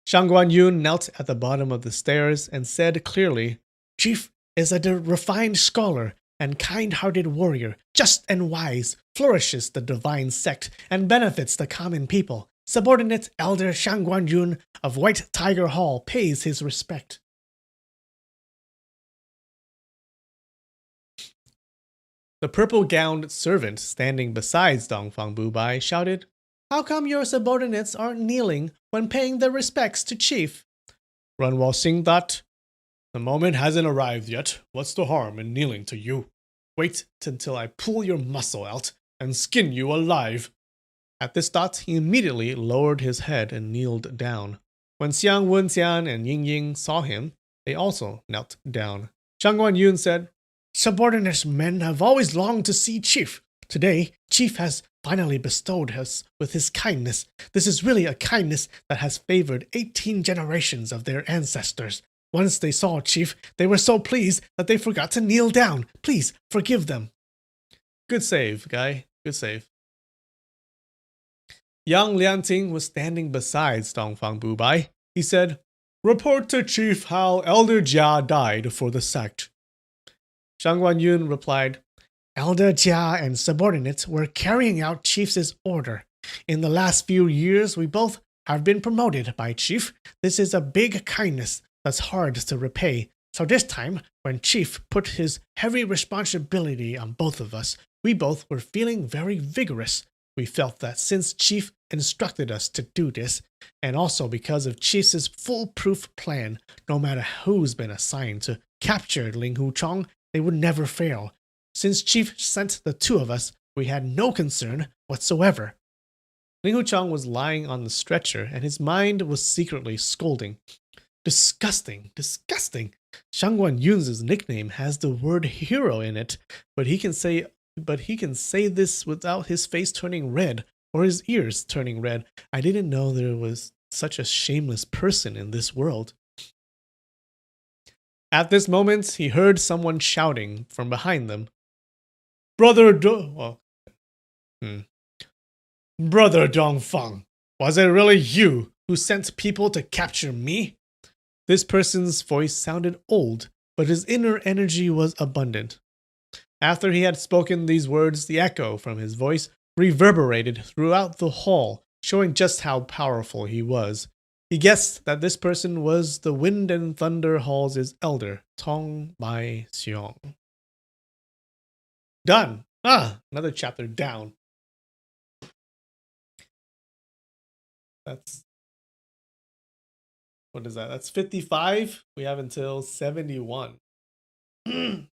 Shang Guanyun knelt at the bottom of the stairs and said clearly, Chief is a refined scholar and kind-hearted warrior, just and wise, flourishes the divine sect, and benefits the common people. Subordinate Elder Shang Guanyun of White Tiger Hall pays his respect. The purple-gowned servant standing beside Dongfang Bubai shouted, how come your subordinates aren't kneeling when paying their respects to Chief? Runwal Singh thought, the moment hasn't arrived yet. What's the harm in kneeling to you? Wait until I pull your muscle out and skin you alive. At this thought, he immediately lowered his head and kneeled down. When Xiang Wenxian and Ying Ying saw him, they also knelt down. Zhang Guanyun said, subordinate men have always longed to see Chief. Today, Chief has finally bestowed us with his kindness. This is really a kindness that has favored 18 generations of their ancestors. Once they saw Chief, they were so pleased that they forgot to kneel down. Please forgive them. Good save, guy. Good save. Yang Lianting was standing beside Dongfang Bubai. He said, report to Chief how Elder Jia died for the sect. Zhang Guanyun replied, Elder Jia and subordinates were carrying out Chief's order. In the last few years, we both have been promoted by Chief. This is a big kindness that's hard to repay. So this time, when Chief put his heavy responsibility on both of us, we both were feeling very vigorous. We felt that since Chief instructed us to do this, and also because of Chief's foolproof plan, no matter who's been assigned to capture Ling Huchong, they would never fail. Since Chief sent the two of us, we had no concern whatsoever. Ling Huchong was lying on the stretcher, and his mind was secretly scolding. Disgusting, disgusting. Zhang Guanyun's nickname has the word hero in it, but he can say this without his face turning red or his ears turning red. I didn't know there was such a shameless person in this world. At this moment, he heard someone shouting from behind them. Brother Dongfang, was it really you who sent people to capture me? This person's voice sounded old, but his inner energy was abundant. After he had spoken these words, the echo from his voice reverberated throughout the hall, showing just how powerful he was. He guessed that this person was the Wind and Thunder Hall's elder, Tong Bai Xiong. Done. Another chapter down. What is that? That's 55. We have until 71. So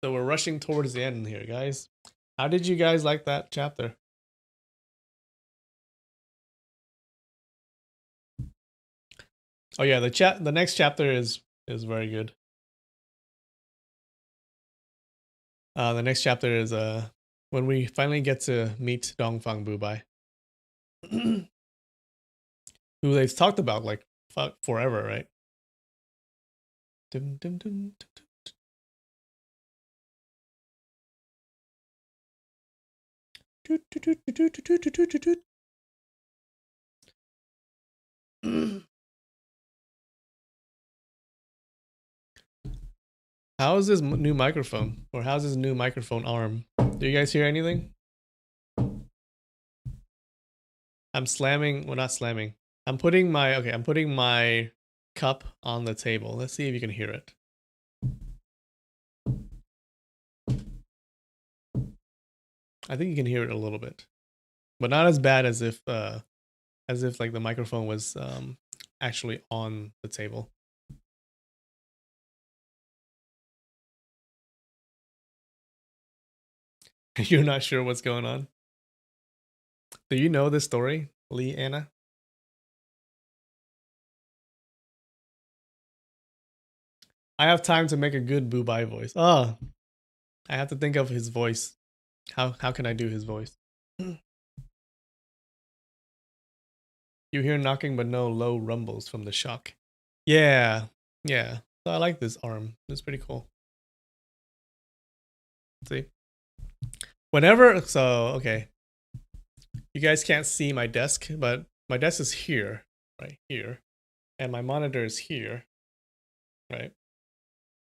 we're rushing towards the end here, guys. How did you guys like that chapter? Oh yeah, the next chapter is very good. The next chapter is when we finally get to meet Dongfang Bubai, who they've talked about like forever, right? Dun, dun, dun, dun, dun. How is this new microphone? Or how's this new microphone arm? Do you guys hear anything? I'm slamming, well not slamming. I'm putting my cup on the table. Let's see if you can hear it. I think you can hear it a little bit. But not as bad as if like the microphone was actually on the table. You're not sure what's going on? Do you know this story, Lee Anna? I have time to make a good Bubai voice. Oh, I have to think of his voice. How can I do his voice? You hear knocking but no low rumbles from the shock. Yeah. So I like this arm. It's pretty cool. See? Okay. You guys can't see my desk, but my desk is here, right here. And my monitor is here, right?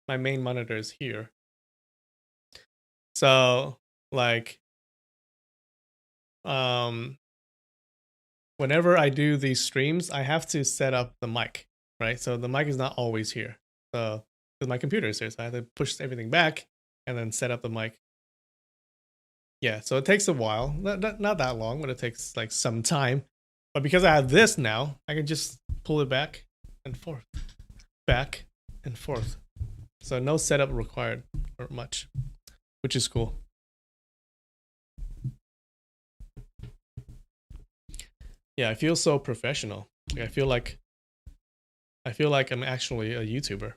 My main monitor is here. So, like, whenever I do these streams, I have to set up the mic, right? So the mic is not always here. So, because my computer is here, so I have to push everything back and then set up the mic. Yeah, so it takes a while. Not that long, but it takes like some time. But because I have this now, I can just pull it back and forth, back and forth. So no setup required or much, which is cool. Yeah, I feel so professional. Like, I feel like I'm actually a YouTuber.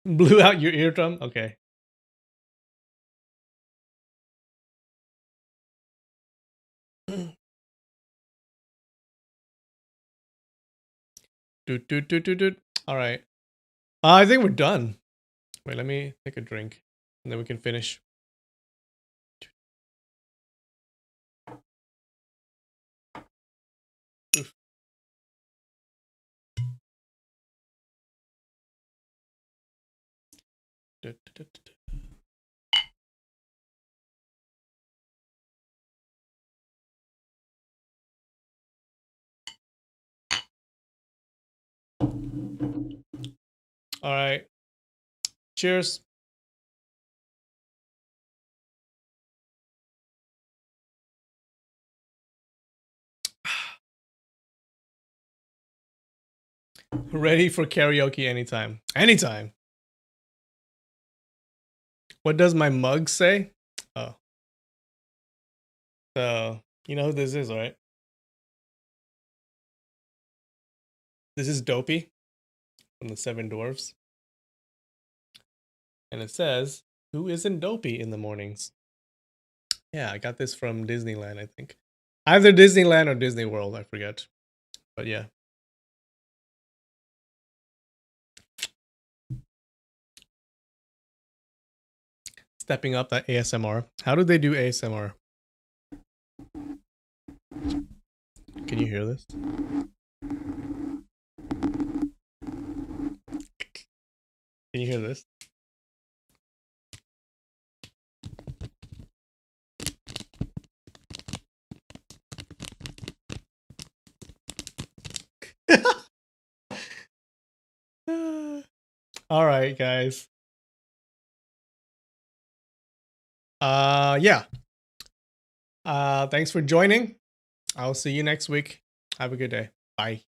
Blew out your eardrum? Okay. Doot, doot, doot, doot, doot. All right. I think we're done. Wait, let me take a drink and then we can finish. Oof. Doot, doot, doot, doot. All right. Cheers. Ready for karaoke anytime. Anytime. What does my mug say? Oh. So, you know who this is, right? This is Dopey from the Seven Dwarfs. And it says, "Who isn't dopey in the mornings?" Yeah, I got this from Disneyland, I think. Either Disneyland or Disney World, I forget. But yeah. Stepping up that ASMR. How do they do ASMR? Can you hear this? Can you hear this? All right, guys. Yeah. Thanks for joining. I'll see you next week. Have a good day. Bye.